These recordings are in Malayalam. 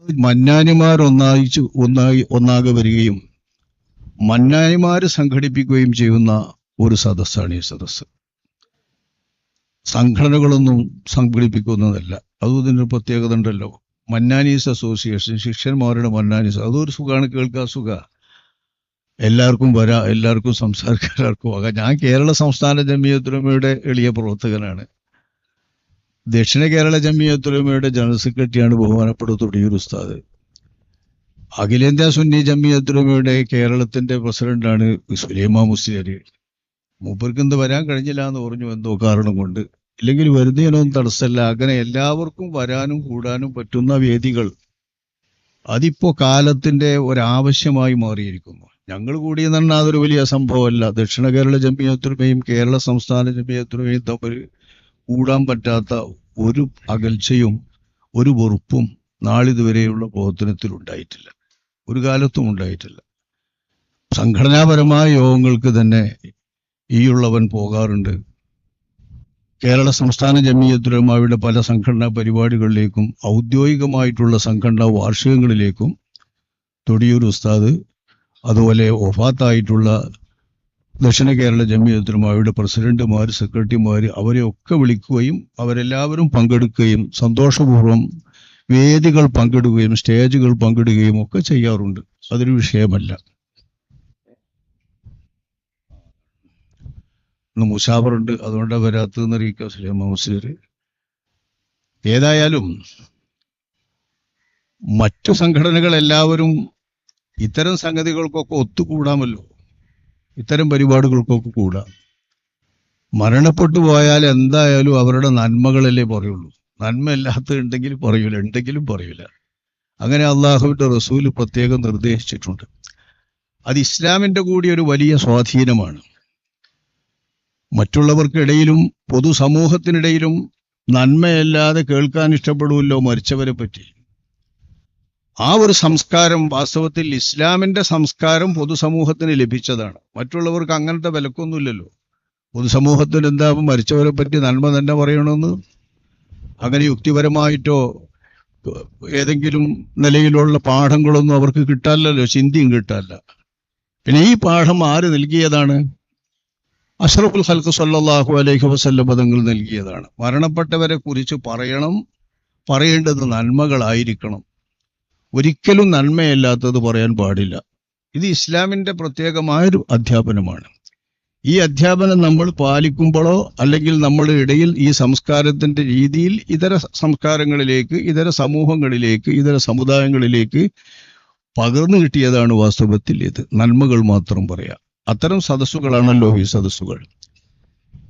മന്നാനിമാർ ഒന്നാകെ വരികയും മന്നാനിമാര് സംഘടിപ്പിക്കുകയും ചെയ്യുന്ന ഒരു സദസ്സാണ് ഈ സദസ്സ്. സംഘടനകളൊന്നും സംഘടിപ്പിക്കുന്നതല്ല. അതും ഇതിൻ്റെ പ്രത്യേകത ഉണ്ടല്ലോ. മന്നാനീസ് അസോസിയേഷൻ, ശിഷ്യന്മാരുടെ മന്നാനീസ്, അതൊരു സുഖമാണ്, കേൾക്കാൻ സുഖ. എല്ലാവർക്കും വരാം, എല്ലാവർക്കും സംസാരിക്കാൻ, എല്ലാവർക്കും ആകാം. ഞാൻ കേരള സംസ്ഥാന ജമിയത്തുലമയുടെ എളിയ പ്രവർത്തകനാണ്. ദക്ഷിണ കേരള ജമിയത്തുലമയുടെ ജനറൽ സെക്രട്ടറിയാണ് ബഹുമാനപ്പെട്ട തൊടിയൂർ ഉസ്താദ്. അഖിലേന്ത്യാ സുന്നി ജമിയത്തുലമയുടെ കേരളത്തിന്റെ പ്രസിഡന്റാണ് സുലൈമാൻ മുസ്ലിയാർ. മൂപ്പർക്ക് എന്ത് വരാൻ കഴിഞ്ഞില്ല എന്ന് പറഞ്ഞു, എന്തോ കാരണം കൊണ്ട്. ഇല്ലെങ്കിൽ വരുന്നതിനൊന്നും തടസ്സമല്ല. അങ്ങനെ എല്ലാവർക്കും വരാനും കൂടാനും പറ്റുന്ന വേദികൾ അതിപ്പോ കാലത്തിന്റെ ഒരാവശ്യമായി മാറിയിരിക്കുന്നു. ഞങ്ങൾ കൂടിയെന്ന് പറഞ്ഞാൽ അതൊരു വലിയ സംഭവമല്ല. ദക്ഷിണ കേരള ജമിയത്തുലമയും കേരള സംസ്ഥാന ജമിയത്തുലമയും തമ്മിൽ കൂടാൻ പറ്റാത്ത ഒരു അകൽച്ചയും ഒരു വെറുപ്പും നാളിതുവരെയുള്ള പ്രവർത്തനത്തിൽ ഉണ്ടായിട്ടില്ല, ഒരു കാലത്തും ഉണ്ടായിട്ടില്ല. സംഘടനാപരമായ യോഗങ്ങൾക്ക് തന്നെ ഈയുള്ളവൻ പോകാറുണ്ട്. കേരള സംസ്ഥാന ജമിയത്തുലമയുടെ പല സംഘടനാ പരിപാടികളിലേക്കും ഔദ്യോഗികമായിട്ടുള്ള സംഘടനാ വാർഷികങ്ങളിലേക്കും തൊടിയൂർ ഉസ്താദ്, അതുപോലെ വഫാത്തായിട്ടുള്ള ദക്ഷിണ കേരള ജമിയത്തുലമയുടെ പ്രസിഡന്റുമാർ, സെക്രട്ടറിമാർ, അവരെയൊക്കെ വിളിക്കുകയും അവരെല്ലാവരും പങ്കെടുക്കുകയും സന്തോഷപൂർവ്വം വേദികൾ പങ്കിടുകയും സ്റ്റേജുകൾ പങ്കിടുകയും ഒക്കെ ചെയ്യാറുണ്ട്. അതൊരു വിഷയമല്ല. ഇന്ന് മുഷാവറുണ്ട്, അതുകൊണ്ടാണ് വരാത്തതെന്ന് അറിയിക്കുക സുലൈമാൻ മുസ്ലിയാർ. ഏതായാലും മറ്റു സംഘടനകൾ എല്ലാവരും ഇത്തരം സംഗതികൾക്കൊക്കെ ഒത്തുകൂടാമല്ലോ, ഇത്തരം പരിപാടികൾക്കൊക്കെ കൂടാം. മരണപ്പെട്ടു പോയാൽ എന്തായാലും അവരുടെ നന്മകളല്ലേ പറയുള്ളൂ. നന്മ ഇല്ലാത്തതുണ്ടെങ്കിൽ പറയൂല, ഉണ്ടെങ്കിലും പറയൂല. അങ്ങനെ അള്ളാഹുവിന്റെ റസൂല് പ്രത്യേകം നിർദ്ദേശിച്ചിട്ടുണ്ട്. അത് ഇസ്ലാമിന്റെ കൂടി ഒരു വലിയ സ്വാധീനമാണ്. മറ്റുള്ളവർക്കിടയിലും പൊതുസമൂഹത്തിനിടയിലും നന്മയല്ലാതെ കേൾക്കാൻ ഇഷ്ടപ്പെടില്ലല്ലോ മരിച്ചവരെ പറ്റി. ആ ഒരു സംസ്കാരം വാസ്തവത്തിൽ ഇസ്ലാമിന്റെ സംസ്കാരം പൊതുസമൂഹത്തിന് ലഭിച്ചതാണ്. മറ്റുള്ളവർക്ക് അങ്ങനത്തെ വിലക്കൊന്നുമില്ലല്ലോ. പൊതുസമൂഹത്തിന് എന്താ മരിച്ചവരെ പറ്റി നന്മ തന്നെ പറയണമെന്ന്? അങ്ങനെ യുക്തിപരമായിട്ടോ ഏതെങ്കിലും നിലയിലുള്ള പാഠങ്ങളൊന്നും അവർക്ക് കിട്ടാനല്ലോ, ചിന്തയും കിട്ടാനില്ല. പിന്നെ ഈ പാഠം ആര് നൽകിയതാണ്? അഷ്റഫുൽ ഖൽഖ് സല്ലല്ലാഹു അലൈഹി വസല്ലം തങ്ങൾ നൽകിയതാണ്. മരണപ്പെട്ടവരെ കുറിച്ച് പറയേണ്ടത് നന്മകളായിരിക്കണം. ഒരിക്കലും നന്മയല്ലാത്തത് പറയാൻ പാടില്ല. ഇത് ഇസ്ലാമിന്റെ പ്രത്യേകമായൊരു അധ്യാപനമാണ്. ഈ അധ്യാപനം നമ്മൾ പാലിക്കുമ്പോഴോ അല്ലെങ്കിൽ നമ്മുടെ ഇടയിൽ ഈ സംസ്കാരത്തിന്റെ രീതിയിൽ ഇതര സംസ്കാരങ്ങളിലേക്ക്, ഇതര സമൂഹങ്ങളിലേക്ക്, ഇതര സമുദായങ്ങളിലേക്ക് പകർന്നു കിട്ടിയതാണ് വാസ്തവത്തിൽ ഇത്. നന്മകൾ മാത്രം പറയാം. അത്തരം സദസ്സുകളാണല്ലോ ഈ സദസ്സുകൾ.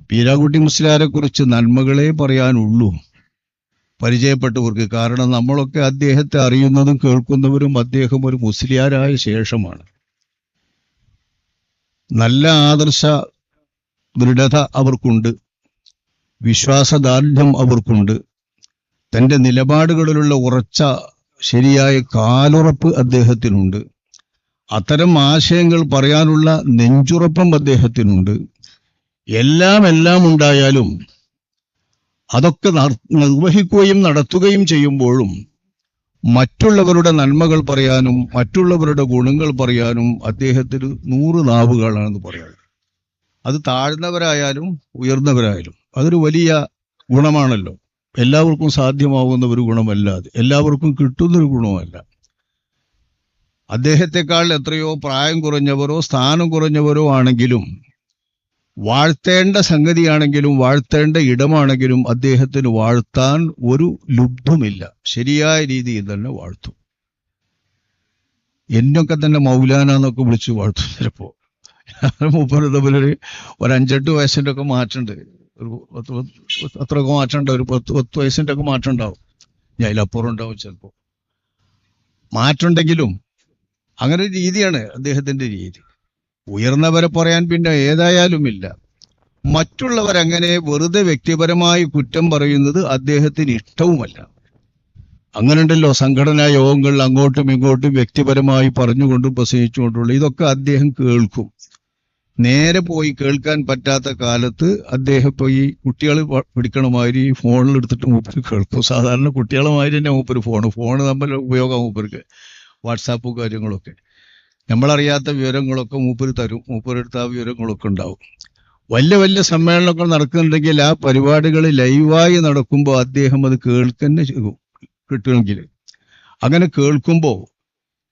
പീരാകുട്ടി മുസ്ലിയാരെ കുറിച്ച് നന്മകളെ പറയാനുള്ളൂ പരിചയപ്പെട്ടവർക്ക്. കാരണം നമ്മളൊക്കെ അദ്ദേഹത്തെ അറിയുന്നതും കേൾക്കുന്നവരും അദ്ദേഹം ഒരു മുസ്ലിയാരായ ശേഷമാണ്. നല്ല ആദർശ ദൃഢത അവർക്കുണ്ട്, വിശ്വാസദാർഢ്യം അവർക്കുണ്ട്, തൻ്റെ നിലപാടുകളിലുള്ള ഉറച്ച ശരിയായ കാലുറപ്പ് അദ്ദേഹത്തിനുണ്ട്, അത്തരം ആശയങ്ങൾ പറയാനുള്ള നെഞ്ചുറപ്പം അദ്ദേഹത്തിനുണ്ട്. എല്ലാം ഉണ്ടായാലും അതൊക്കെ നിർവഹിക്കുകയും നടത്തുകയും ചെയ്യുമ്പോഴും മറ്റുള്ളവരുടെ നന്മകൾ പറയാനും മറ്റുള്ളവരുടെ ഗുണങ്ങൾ പറയാനും അദ്ദേഹത്തിന് 100 നാവുകളാണെന്ന് പറയാറ്. അത് താഴ്ന്നവരായാലും ഉയർന്നവരായാലും അതൊരു വലിയ ഗുണമാണല്ലോ. എല്ലാവർക്കും സാധ്യമാവുന്ന ഒരു ഗുണമല്ല അത്, എല്ലാവർക്കും കിട്ടുന്നൊരു ഗുണമല്ല. അദ്ദേഹത്തെക്കാൾ എത്രയോ പ്രായം കുറഞ്ഞവരോ സ്ഥാനം കുറഞ്ഞവരോ ആണെങ്കിലും വാഴ്ത്തേണ്ട സംഗതിയാണെങ്കിലും വാഴ്ത്തേണ്ട ഇടമാണെങ്കിലും അദ്ദേഹത്തിന് വാഴ്ത്താൻ ഒരു ലുബ്ധുമില്ല. ശരിയായ രീതിയിൽ തന്നെ വാഴ്ത്തും. എന്നൊക്കെ തന്നെ മൗലാന എന്നൊക്കെ വിളിച്ച് വാഴ്ത്തും. ചിലപ്പോ മൂപ്പര് തമ്മിലൊരു 5-8 വയസ്സിൻ്റെ ഒക്കെ മാറ്റമുണ്ട്. അത്രയൊക്കെ മാറ്റമുണ്ട്. ഒരു 10 വയസ്സിൻ്റെ ഒക്കെ മാറ്റം ഉണ്ടാവും. ഞാൻ അതിലപ്പുറം ഉണ്ടാവും ചിലപ്പോ. മാറ്റമുണ്ടെങ്കിലും അങ്ങനെ ഒരു രീതിയാണ് അദ്ദേഹത്തിന്റെ രീതി. ഉയർന്നവരെ പറയാൻ പിന്നെ ഏതായാലും ഇല്ല. മറ്റുള്ളവരങ്ങനെ വെറുതെ വ്യക്തിപരമായി കുറ്റം പറയുന്നത് അദ്ദേഹത്തിന് ഇഷ്ടവുമല്ല. അങ്ങനെ ഉണ്ടല്ലോ സംഘടനാ യോഗങ്ങൾ അങ്ങോട്ടും ഇങ്ങോട്ടും വ്യക്തിപരമായി പറഞ്ഞുകൊണ്ടും പ്രസംഗിച്ചുകൊണ്ടുള്ള ഇതൊക്കെ അദ്ദേഹം കേൾക്കും. നേരെ പോയി കേൾക്കാൻ പറ്റാത്ത കാലത്ത് അദ്ദേഹം ഇപ്പൊ ഈ കുട്ടികൾ പിടിക്കണ മാതിരി ഫോണിൽ എടുത്തിട്ട് മൂപ്പര് കേൾക്കും. സാധാരണ കുട്ടികളെ മാതിരി തന്നെ മൂപ്പര് ഫോണ് തമ്മിൽ ഉപയോഗം മൂപ്പർക്ക്, വാട്സാപ്പും കാര്യങ്ങളൊക്കെ. നമ്മളറിയാത്ത വിവരങ്ങളൊക്കെ മൂപ്പര് തരും, മൂപ്പരെടുത്ത് ആ വിവരങ്ങളൊക്കെ ഉണ്ടാവും. വലിയ വലിയ സമ്മേളനമൊക്കെ നടക്കുന്നുണ്ടെങ്കിൽ ആ പരിപാടികൾ ലൈവായി നടക്കുമ്പോൾ അദ്ദേഹം അത് കേൾക്കന്നെ കിട്ടുമെങ്കിൽ, അങ്ങനെ കേൾക്കുമ്പോൾ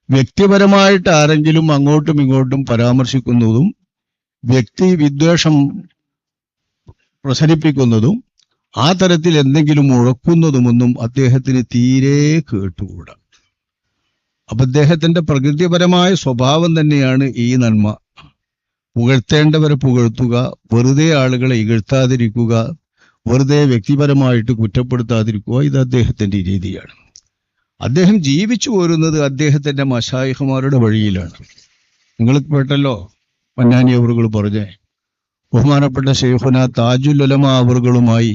വ്യക്തിപരമായിട്ട് ആരെങ്കിലും അങ്ങോട്ടും ഇങ്ങോട്ടും പരാമർശിക്കുന്നതും വ്യക്തി വിദ്വേഷം പ്രസരിപ്പിക്കുന്നതും ആ തരത്തിൽ എന്തെങ്കിലും മുഴക്കുന്നതുമൊന്നും അദ്ദേഹത്തിന് തീരെ കേട്ടുകൂടാ. അപ്പൊ അദ്ദേഹത്തിന്റെ പ്രകൃതിപരമായ സ്വഭാവം തന്നെയാണ് ഈ നന്മ. പുകഴ്ത്തേണ്ടവരെ പുകഴ്ത്തുക, വെറുതെ ആളുകളെ ഇകഴ്ത്താതിരിക്കുക, വെറുതെ വ്യക്തിപരമായിട്ട് കുറ്റപ്പെടുത്താതിരിക്കുക, ഇത് അദ്ദേഹത്തിന്റെ രീതിയാണ്. അദ്ദേഹം ജീവിച്ചു പോരുന്നത് അദ്ദേഹത്തിന്റെ മശായിഖുമാരുടെ വഴിയിലാണ്. നിങ്ങൾ കേട്ടല്ലോ മന്നാനി അവറുകൾ പറഞ്ഞേ, ബഹുമാനപ്പെട്ട ശൈഖുന താജുൽ ഉലമ അവറുകളുമായി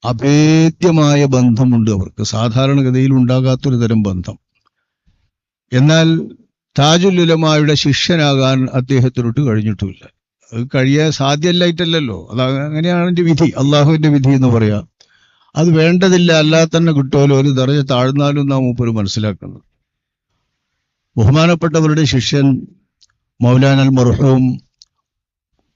അഭേദ്യമായ ബന്ധമുണ്ട് അവർക്ക്, സാധാരണഗതിയിൽ ഉണ്ടാകാത്തൊരു തരം ബന്ധം. എന്നാൽ താജുൽ ഉലമയുടെ ശിഷ്യനാകാൻ അദ്ദേഹത്തിനോട്ട് കഴിഞ്ഞിട്ടുമില്ല. അത് കഴിയാൻ സാധ്യമല്ലായിട്ടല്ലോ, അത് അങ്ങനെയാണ് എൻ്റെ വിധി, അള്ളാഹുവിന്റെ വിധി എന്ന് പറയാം. അത് വേണ്ടതില്ല, അല്ലാതെ തന്നെ കിട്ടുമല്ലോ, ഒരു ദർജ താഴ്ന്നാലും നാം മൂപ്പര് മനസ്സിലാക്കുന്നത്. ബഹുമാനപ്പെട്ടവരുടെ ശിഷ്യൻ മൗലാന മർഹൂം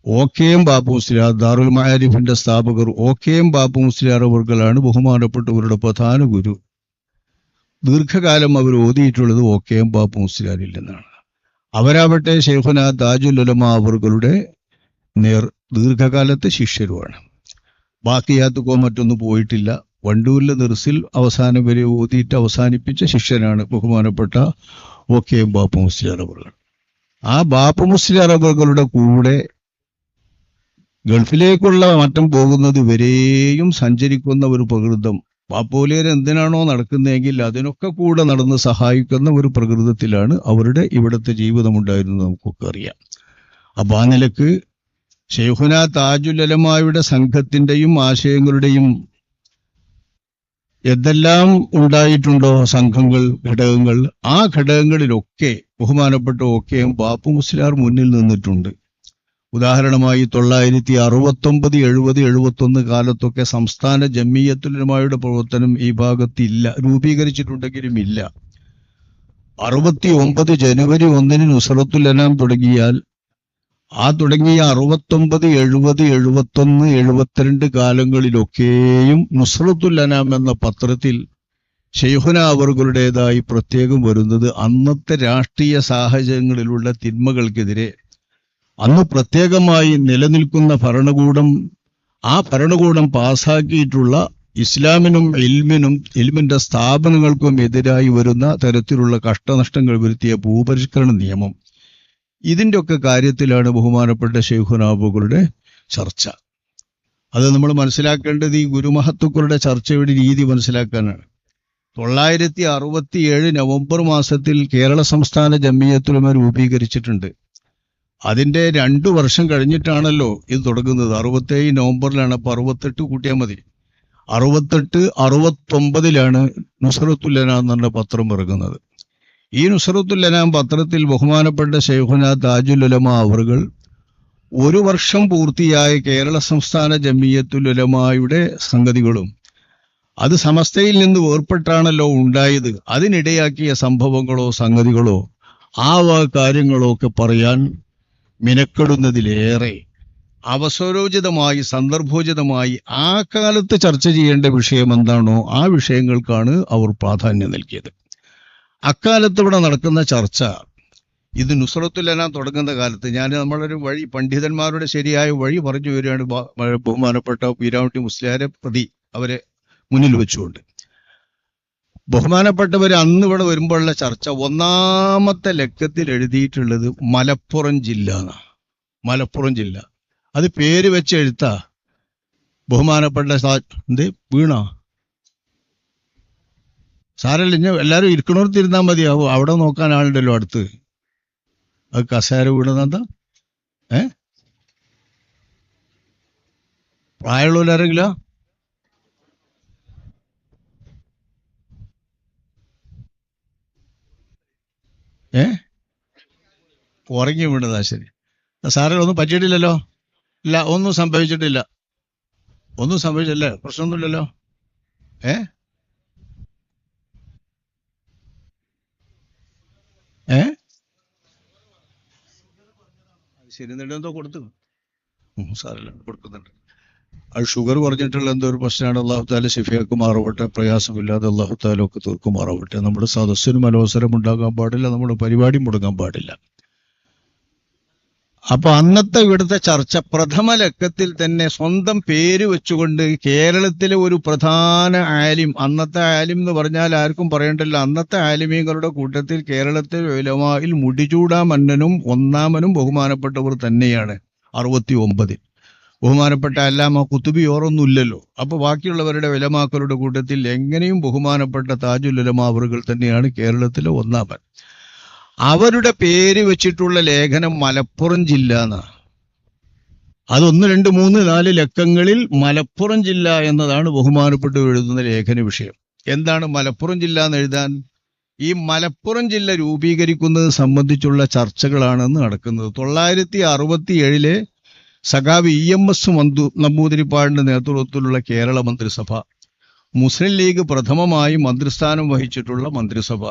ഓക്കെഎം ബാപ്പു മുസ്ലിയാർ, ദാറുൽ മആരിഫിന്റെ സ്ഥാപകർ ഓക്കെഎം ബാപ്പു മുസ്ലിയാർ അവർകളാണ് ബഹുമാനപ്പെട്ടവരുടെ പ്രധാന ഗുരു. ദീർഘകാലം അവർ ഓതിയിട്ടുള്ളത് ഓക്കെഎം ബാപ്പു മുസ്ലിയാരിൽ നിന്നാണ്. അവരാവട്ടെ ശൈഖുന താജുൽ ഉലമ അവറുകളുടെ ദീർഘകാലത്തെ ശിഷ്യരുമാണ്. ബാക്കിയാത്തുക്കോ മറ്റൊന്നും പോയിട്ടില്ല. വണ്ടൂരിലെ ദർസിൽ അവസാനം വരെ ഓതിയിട്ട് അവസാനിപ്പിച്ച ശിഷ്യനാണ് ബഹുമാനപ്പെട്ട ഓക്കെഎം ബാപ്പു മുസ്ലിയാർ അവറുകൾ. ആ ബാപ്പു മുസ്ലിയാർ അവറുകളുടെ കൂടെ ഗൾഫിലേക്കുള്ള മറ്റം പോകുന്നത് വരെയും സഞ്ചരിക്കുന്ന ഒരു പ്രകൃതം, ബാപ്പോലിയർ എന്തിനാണോ നടക്കുന്നതെങ്കിൽ അതിനൊക്കെ കൂടെ നടന്ന് സഹായിക്കുന്ന ഒരു പ്രകൃതത്തിലാണ് അവരുടെ ഇവിടുത്തെ ജീവിതമുണ്ടായിരുന്നത്, നമുക്കൊക്കെ അറിയാം. അപ്പൊ ആ നിലക്ക് ശൈഖുന താജുൽ ഉലമായുടെ സംഘത്തിന്റെയും ആശയങ്ങളുടെയും എന്തെല്ലാം ഉണ്ടായിട്ടുണ്ടോ സംഘങ്ങൾ, ഘടകങ്ങൾ, ആ ഘടകങ്ങളിലൊക്കെ ബഹുമാനപ്പെട്ട ഒക്കെയും ബാപ്പു മുസ്ലിയാർ മുന്നിൽ നിന്നിട്ടുണ്ട്. ഉദാഹരണമായി 1969, 70, 71 കാലത്തൊക്കെ സംസ്ഥാന ജമിയത്തുൽ ഉലമായുടെ പ്രവർത്തനം ഈ ഭാഗത്തില്ല, രൂപീകരിച്ചിട്ടുണ്ടെങ്കിലും ഇല്ല. 69 ജനുവരി 1 നുസ്രത്തുൽ അനാം തുടങ്ങിയാൽ ആ തുടങ്ങിയ 69, 70, 71, 72 കാലങ്ങളിലൊക്കെയും നുസ്രത്തുൽ അനാം എന്ന പത്രത്തിൽ ശൈഖുന അവറുകളുടേതായി പ്രത്യേകം വരുന്നത് അന്നത്തെ രാഷ്ട്രീയ സാഹചര്യങ്ങളിലുള്ള തിന്മകൾക്കെതിരെ അന്ന് പ്രത്യേകമായി നിലനിൽക്കുന്ന ഭരണകൂടം, ആ ഭരണകൂടം പാസാക്കിയിട്ടുള്ള ഇസ്ലാമിനും ഇൽമിന്റെ സ്ഥാപനങ്ങൾക്കും എതിരായി വരുന്ന തരത്തിലുള്ള കഷ്ടനഷ്ടങ്ങൾ വരുത്തിയ ഭൂപരിഷ്കരണ നിയമം, ഇതിന്റെ ഒക്കെ കാര്യത്തിലാണ് ബഹുമാനപ്പെട്ട ശൈഖുന അവറുകളുടെ ചർച്ച. അത് നമ്മൾ മനസ്സിലാക്കേണ്ടത് ഈ ഗുരുമഹത്തുക്കളുടെ ചർച്ചയുടെ രീതി മനസ്സിലാക്കാനാണ്. 1967 നവംബർ മാസത്തിൽ കേരള സംസ്ഥാന ജമിയത്തുൽ ഉലമ രൂപീകരിച്ചിട്ടുണ്ട്. അതിന്റെ 2 വർഷം കഴിഞ്ഞിട്ടാണല്ലോ ഇത് തുടങ്ങുന്നത്. 67 നവംബറിലാണ്. അപ്പൊ 68 കൂട്ടിയാൽ മതി. 68, 69 നുസ്രത്തുൽ അനാം എന്ന് പറഞ്ഞ പത്രം ഇറങ്ങുന്നത്. ഈ നുസ്രത്തുൽ അനാം പത്രത്തിൽ ബഹുമാനപ്പെട്ട ശൈഖുന താജുൽ ഉലമ അവറുകൾ 1 വർഷം പൂർത്തിയായ കേരള സംസ്ഥാന ജമിയത്തുൽ ഉലമായുടെ സംഗതികളും അത് സമസ്തയിൽ നിന്ന് വേർപെട്ടാണല്ലോ ഉണ്ടായത്, അതിനിടയാക്കിയ സംഭവങ്ങളോ സംഗതികളോ ആ കാര്യങ്ങളോ ഒക്കെ പറയാൻ മിനക്കെടുന്നതിലേറെ അവസരോചിതമായി, സന്ദർഭോചിതമായി ആ കാലത്ത് ചർച്ച ചെയ്യേണ്ട വിഷയം എന്താണോ ആ വിഷയങ്ങൾക്കാണ് അവർ പ്രാധാന്യം നൽകിയത്. അക്കാലത്ത് ഇവിടെ നടക്കുന്ന ചർച്ച, ഇത് നുസ്രത്തുൽ അനാം തുടങ്ങുന്ന കാലത്ത് നമ്മളൊരു വഴി, പണ്ഡിതന്മാരുടെ ശരിയായ വഴി പറഞ്ഞു വരികയാണ് ബഹുമാനപ്പെട്ട വീരാവട്ടി മുസ്ലിയാരെ പ്രതി അവരെ മുന്നിൽ വെച്ചുകൊണ്ട്. ബഹുമാനപ്പെട്ടവർ അന്ന് ഇവിടെ വരുമ്പോഴുള്ള ചർച്ച, ഒന്നാമത്തെ ലക്കത്തിൽ എഴുതിയിട്ടുള്ളത് മലപ്പുറം ജില്ല എന്നാ. മലപ്പുറം ജില്ല അത് പേര് വെച്ച് എഴുത്താ. ബഹുമാനപ്പെട്ട വീണ സാരല്ല, ഇനി എല്ലാവരും ഇരിക്കണോർത്ത് ഇരുന്നാൽ മതിയാവും, അവിടെ നോക്കാൻ ആളുണ്ടല്ലോ അടുത്ത്. അത് കസേര വീണതെന്താ? പ്രായമുള്ളവരാരെങ്കിലോ? ഉറങ്ങി വീണതാ. ശരി, സാറേ ഒന്നും പറ്റിയിട്ടില്ലല്ലോ? ഇല്ല, ഒന്നും സംഭവിച്ചിട്ടില്ല. ഒന്നും സംഭവിച്ചില്ല, പ്രശ്നമൊന്നുമില്ലല്ലോ. ഏ ഏ ശരി, എന്തോ കൊടുത്തു. സാറല്ല, കൊടുക്കുന്നുണ്ട്. അത് ഷുഗർ കുറഞ്ഞിട്ടുള്ള എന്തോ ഒരു പ്രശ്നമാണ്. അള്ളാഹു താല ശിഫയാക്കുമാറാവട്ടെ, പ്രയാസമില്ലാതെ അള്ളാഹു താല ഒക്കെ തീർക്കുമാറാവട്ടെ. നമ്മുടെ സദസ്സിനും അലോസരം ഉണ്ടാകാൻ പാടില്ല, നമ്മുടെ പരിപാടി മുടങ്ങാൻ പാടില്ല. അപ്പൊ അന്നത്തെ ഇവിടുത്തെ ചർച്ച പ്രഥമ ലക്കത്തിൽ തന്നെ സ്വന്തം പേര് വെച്ചുകൊണ്ട് കേരളത്തിലെ ഒരു പ്രധാന ആലിം, അന്നത്തെ ആലിം എന്ന് പറഞ്ഞാൽ ആർക്കും പറയണ്ടല്ലോ, അന്നത്തെ ആലിമീങ്ങളുടെ കൂട്ടത്തിൽ കേരളത്തിലെ ഉലമായിൽ മുടിചൂടാ മന്നനും ഒന്നാമനും ബഹുമാനപ്പെട്ടവർ തന്നെയാണ്. 69 ബഹുമാനപ്പെട്ട അല്ലാമ കുത്തുബി ഓറൊന്നുമില്ലല്ലോ. അപ്പൊ ബാക്കിയുള്ളവരുടെ ഉലമാക്കളുടെ കൂട്ടത്തിൽ എങ്ങനെയും ബഹുമാനപ്പെട്ട താജുൽ ഉലമ അവറുകൾ തന്നെയാണ് കേരളത്തിലെ ഒന്നാമൻ. അവരുടെ പേര് വെച്ചിട്ടുള്ള ലേഖനം മലപ്പുറം ജില്ല എന്നാണ്. അത് 1, 2, 3, 4 ലക്കങ്ങളിൽ മലപ്പുറം ജില്ല എന്നതാണ് ബഹുമാനപ്പെട്ട് എഴുതുന്ന ലേഖന വിഷയം. എന്താണ് മലപ്പുറം ജില്ല എന്ന് എഴുതാൻ? ഈ മലപ്പുറം ജില്ല രൂപീകരിക്കുന്നത് സംബന്ധിച്ചുള്ള ചർച്ചകളാണെന്ന് നടക്കുന്നത്. 967 സഖാവ് EMS നമ്പൂതിരിപ്പാടിന്റെ നേതൃത്വത്തിലുള്ള കേരള മന്ത്രിസഭ, മുസ്ലിം ലീഗ് പ്രഥമമായി മന്ത്രിസ്ഥാനം വഹിച്ചിട്ടുള്ള മന്ത്രിസഭ,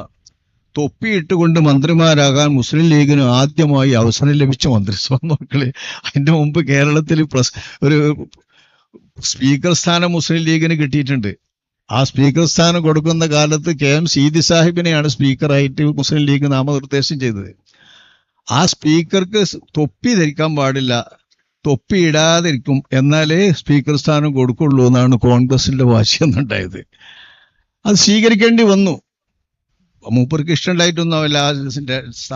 തൊപ്പിയിട്ടുകൊണ്ട് മന്ത്രിമാരാകാൻ മുസ്ലിം ലീഗിന് ആദ്യമായി അവസരം ലഭിച്ച മന്ത്രിസഭ. മക്കളെ, അതിന്റെ മുമ്പ് കേരളത്തിൽ ഒരു സ്പീക്കർ സ്ഥാനം മുസ്ലിം ലീഗിന് കിട്ടിയിട്ടുണ്ട്. ആ സ്പീക്കർ സ്ഥാനം കൊടുക്കുന്ന കാലത്ത് KM സീതി സാഹിബിനെയാണ് സ്പീക്കറായിട്ട് മുസ്ലിം ലീഗ് നാമനിർദ്ദേശം ചെയ്തത്. ആ സ്പീക്കർക്ക് തൊപ്പി ധരിക്കാൻ പാടില്ല, തൊപ്പി ഇടാതിരിക്കും, എന്നാലേ സ്പീക്കർ സ്ഥാനം കൊടുക്കുള്ളൂ എന്നാണ് കോൺഗ്രസിന്റെ വാശി എന്നുണ്ടായത്. അത് സ്വീകരിക്കേണ്ടി വന്നു. മൂപ്പർക്ക് ഇഷ്ടമുണ്ടായിട്ടൊന്നുമല്ല,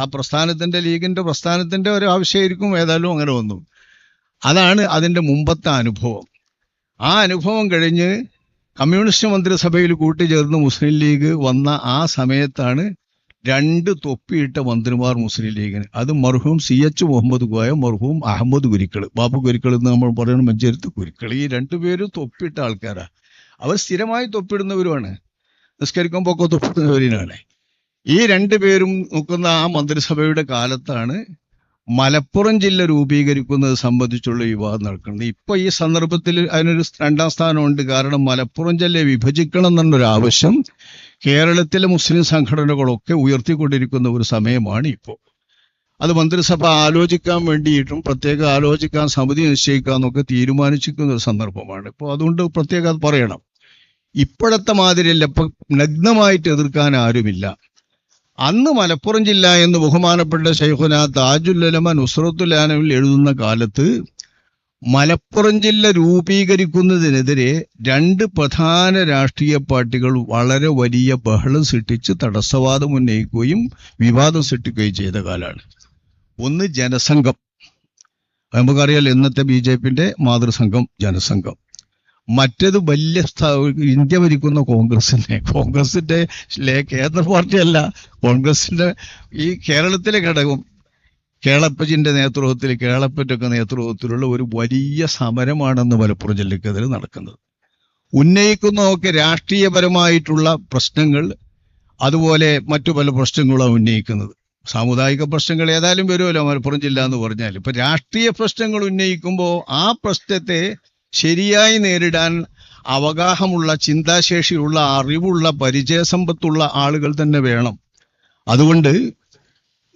ആ പ്രസ്ഥാനത്തിന്റെ ലീഗിന്റെ പ്രസ്ഥാനത്തിന്റെ ഒരു ആവശ്യമായിരിക്കും. ഏതായാലും അങ്ങനെ വന്നു. അതാണ് അതിന്റെ മുമ്പത്തെ അനുഭവം. ആ അനുഭവം കഴിഞ്ഞ് കമ്മ്യൂണിസ്റ്റ് മന്ത്രിസഭയിൽ കൂട്ടിച്ചേർന്ന് മുസ്ലിം ലീഗ് വന്ന ആ സമയത്താണ് 2 തൊപ്പിയിട്ട മന്ത്രിമാർ മുസ്ലിം ലീഗിന്. അത് മർഹൂം CH മുഹമ്മദ് കോയ, മർഹൂം അഹമ്മദ് കുരിക്കൾ, ബാപ്പു കുരിക്കൾ എന്ന് നമ്മൾ പറയണം, മഞ്ചേരത്ത് കുരിക്കൾ. ഈ 2 പേരും തൊപ്പിയിട്ട ആൾക്കാരാ. അവർ സ്ഥിരമായി തൊപ്പിടുന്നവരുമാണ്, നിസ്കരിക്കുമ്പോൾ ഒക്കെ തൊപ്പിടുന്നവരിനാണ്. ഈ 2 പേരും നോക്കുന്ന ആ മന്ത്രിസഭയുടെ കാലത്താണ് മലപ്പുറം ജില്ല രൂപീകരിക്കുന്നത് സംബന്ധിച്ചുള്ള വിവാദം നടക്കുന്നത്. ഇപ്പൊ ഈ സന്ദർഭത്തിൽ അതിനൊരു 2ാം സ്ഥാനമുണ്ട്. കാരണം മലപ്പുറം ജില്ലയെ വിഭജിക്കണം എന്നുള്ളൊരു ആവശ്യം കേരളത്തിലെ മുസ്ലിം സംഘടനകളൊക്കെ ഉയർത്തിക്കൊണ്ടിരിക്കുന്ന ഒരു സമയമാണ് ഇപ്പോൾ. അത് മന്ത്രിസഭ ആലോചിക്കാൻ വേണ്ടിയിട്ടും പ്രത്യേക ആലോചിക്കാൻ സമിതി നിശ്ചയിക്കാന്നൊക്കെ തീരുമാനിച്ചിരിക്കുന്ന ഒരു സന്ദർഭമാണ് ഇപ്പോൾ. അതുകൊണ്ട് പ്രത്യേകം അത് പറയണം. ഇപ്പോഴത്തെ മാതിരിയല്ല, ഇപ്പൊ നഗ്നമായിട്ട് എതിർക്കാൻ ആരുമില്ല. അന്ന് മലപ്പുറം ജില്ല എന്ന് ബഹുമാനപ്പെട്ട ശൈഖുന താജുൽ ഉലമ നുസ്രത്തുൽ ആലമിൽ എഴുതുന്ന കാലത്ത് മലപ്പുറം ജില്ല രൂപീകരിക്കുന്നതിനെതിരെ 2 പ്രധാന രാഷ്ട്രീയ പാർട്ടികൾ വളരെ വലിയ ബഹളം സൃഷ്ടിച്ച് തടസ്സവാദം ഉന്നയിക്കുകയും വിവാദം സൃഷ്ടിക്കുകയും ചെയ്ത കാലമാണ്. ഒന്ന് ജനസംഘം, നമുക്കറിയാലോ, ഇന്നത്തെ BJPന്റെ മാതൃസംഘം ജനസംഘം. മറ്റേത് വലിയ ഇന്ത്യ ഭരിക്കുന്ന കോൺഗ്രസിന്റെ കേന്ദ്ര പാർട്ടിയല്ല, കോൺഗ്രസിന്റെ ഈ കേരളത്തിലെ ഘടകം, കേളപ്പജിന്റെ നേതൃത്വത്തിൽ, കേളപ്പറ്റൊക്കെ നേതൃത്വത്തിലുള്ള ഒരു വലിയ സമരമാണെന്ന് മലപ്പുറം ജില്ലക്കെതിരെ നടക്കുന്നത്. ഉന്നയിക്കുന്നതൊക്കെ രാഷ്ട്രീയപരമായിട്ടുള്ള പ്രശ്നങ്ങൾ, അതുപോലെ മറ്റു പല പ്രശ്നങ്ങളാണ് ഉന്നയിക്കുന്നത്. സാമുദായിക പ്രശ്നങ്ങൾ ഏതായാലും വരുമല്ലോ മലപ്പുറം ജില്ല എന്ന് പറഞ്ഞാൽ. ഇപ്പൊ രാഷ്ട്രീയ പ്രശ്നങ്ങൾ ഉന്നയിക്കുമ്പോൾ ആ പ്രശ്നത്തെ ശരിയായി നേരിടാൻ അവഗാഹമുള്ള, ചിന്താശേഷിയുള്ള, അറിവുള്ള, പരിചയസമ്പത്തുള്ള ആളുകൾ തന്നെ വേണം. അതുകൊണ്ട്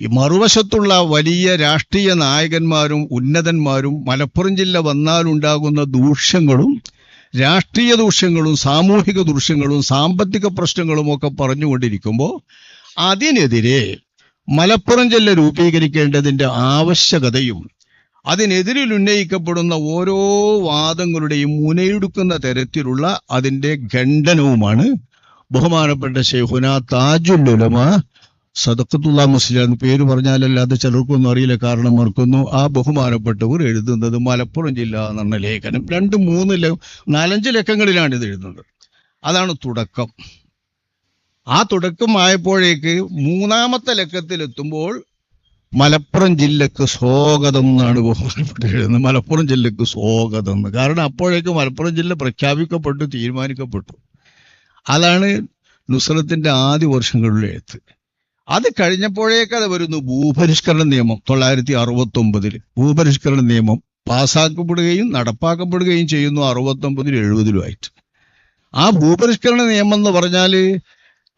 ഈ മറുവശത്തുള്ള വലിയ രാഷ്ട്രീയ നായകന്മാരും ഉന്നതന്മാരും മലപ്പുറം ജില്ല വന്നാലുണ്ടാകുന്ന ദൂഷ്യങ്ങളും, രാഷ്ട്രീയ ദൂഷ്യങ്ങളും, സാമൂഹിക ദൂഷ്യങ്ങളും, സാമ്പത്തിക പ്രശ്നങ്ങളും ഒക്കെ പറഞ്ഞുകൊണ്ടിരിക്കുമ്പോൾ അതിനെതിരെ മലപ്പുറം ജില്ല രൂപീകരിക്കേണ്ടതിന്റെ ആവശ്യകതയും അതിനെതിരിൽ ഉന്നയിക്കപ്പെടുന്ന ഓരോ വാദങ്ങളുടെയും മുനയെടുക്കുന്ന തരത്തിലുള്ള അതിന്റെ ഖണ്ഡനവുമാണ് ബഹുമാനപ്പെട്ട ശൈഖുന താജുൽ ഉലമ സദഖത്തുള്ള മുസ്ലിം പേര് പറഞ്ഞാലല്ലാതെ ചിലർക്കൊന്നും അറിയില്ല, കാരണം ഓർക്കുന്നു ആ ബഹുമാനപ്പെട്ടവർ എഴുതുന്നത് മലപ്പുറം ജില്ല എന്ന ലേഖനം 2, 3, 4, 5 ലക്കങ്ങളിലാണ് ഇത് എഴുതുന്നത്. അതാണ് തുടക്കം. ആ തുടക്കമായപ്പോഴേക്ക് 3ാമത്തെ ലക്കത്തിലെത്തുമ്പോൾ മലപ്പുറം ജില്ലക്ക് സ്വാഗതം എന്നാണ് ബഹുമാനപ്പെട്ട് എഴുതുന്നത്. മലപ്പുറം ജില്ലക്ക് സ്വാഗതം എന്ന്. കാരണം അപ്പോഴേക്ക് മലപ്പുറം ജില്ല പ്രഖ്യാപിക്കപ്പെട്ടു, തീരുമാനിക്കപ്പെട്ടു. അതാണ് നുസ്രത്തിന്റെ ആദ്യ വർഷങ്ങളിലെ എഴുത്ത്. അത് കഴിഞ്ഞപ്പോഴേക്കത് വരുന്നു ഭൂപരിഷ്കരണ നിയമം 969 ഭൂപരിഷ്കരണ നിയമം പാസ്സാക്കപ്പെടുകയും നടപ്പാക്കപ്പെടുകയും ചെയ്യുന്നു 69 70 ആ ഭൂപരിഷ്കരണ നിയമം എന്ന് പറഞ്ഞാല്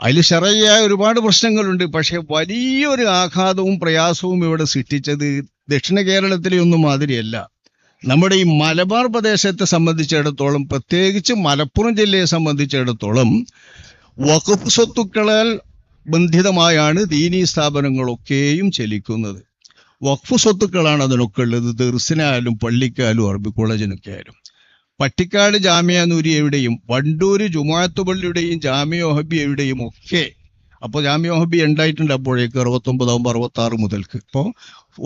അതിൽ ശരയ്യായ ഒരുപാട് പ്രശ്നങ്ങളുണ്ട്. പക്ഷെ വലിയൊരു ആഘാതവും പ്രയാസവും ഇവിടെ സൃഷ്ടിച്ചത് ദക്ഷിണ കേരളത്തിലെ ഒന്നും മാതിരിയല്ല. നമ്മുടെ ഈ മലബാർ പ്രദേശത്തെ സംബന്ധിച്ചിടത്തോളം, പ്രത്യേകിച്ച് മലപ്പുറം ജില്ലയെ സംബന്ധിച്ചിടത്തോളം വഖഫ് സ്വത്തുക്കളാൽ ബന്ധിതമായാണ് ദീനീ സ്ഥാപനങ്ങളൊക്കെയും ചലിക്കുന്നത്. വഖഫ് സ്വത്തുക്കളാണ് അതിനൊക്കെ ഉള്ളത്. ദർസിനായാലും പള്ളിക്കായാലും അറബി കോളേജിനൊക്കെ ആയാലും. പട്ടിക്കാട് ജാമിയ നൂരിയയുടെയും വണ്ടൂര് ജുമാഅത്ത് പള്ളിയുടെയും ജാമിയ വഹബിയയുടെയും ഒക്കെ, അപ്പോൾ ജാമിയ വഹബി ഉണ്ടായിട്ടുണ്ട് അപ്പോഴേക്ക് 69 66 മുതൽക്ക്. ഇപ്പോൾ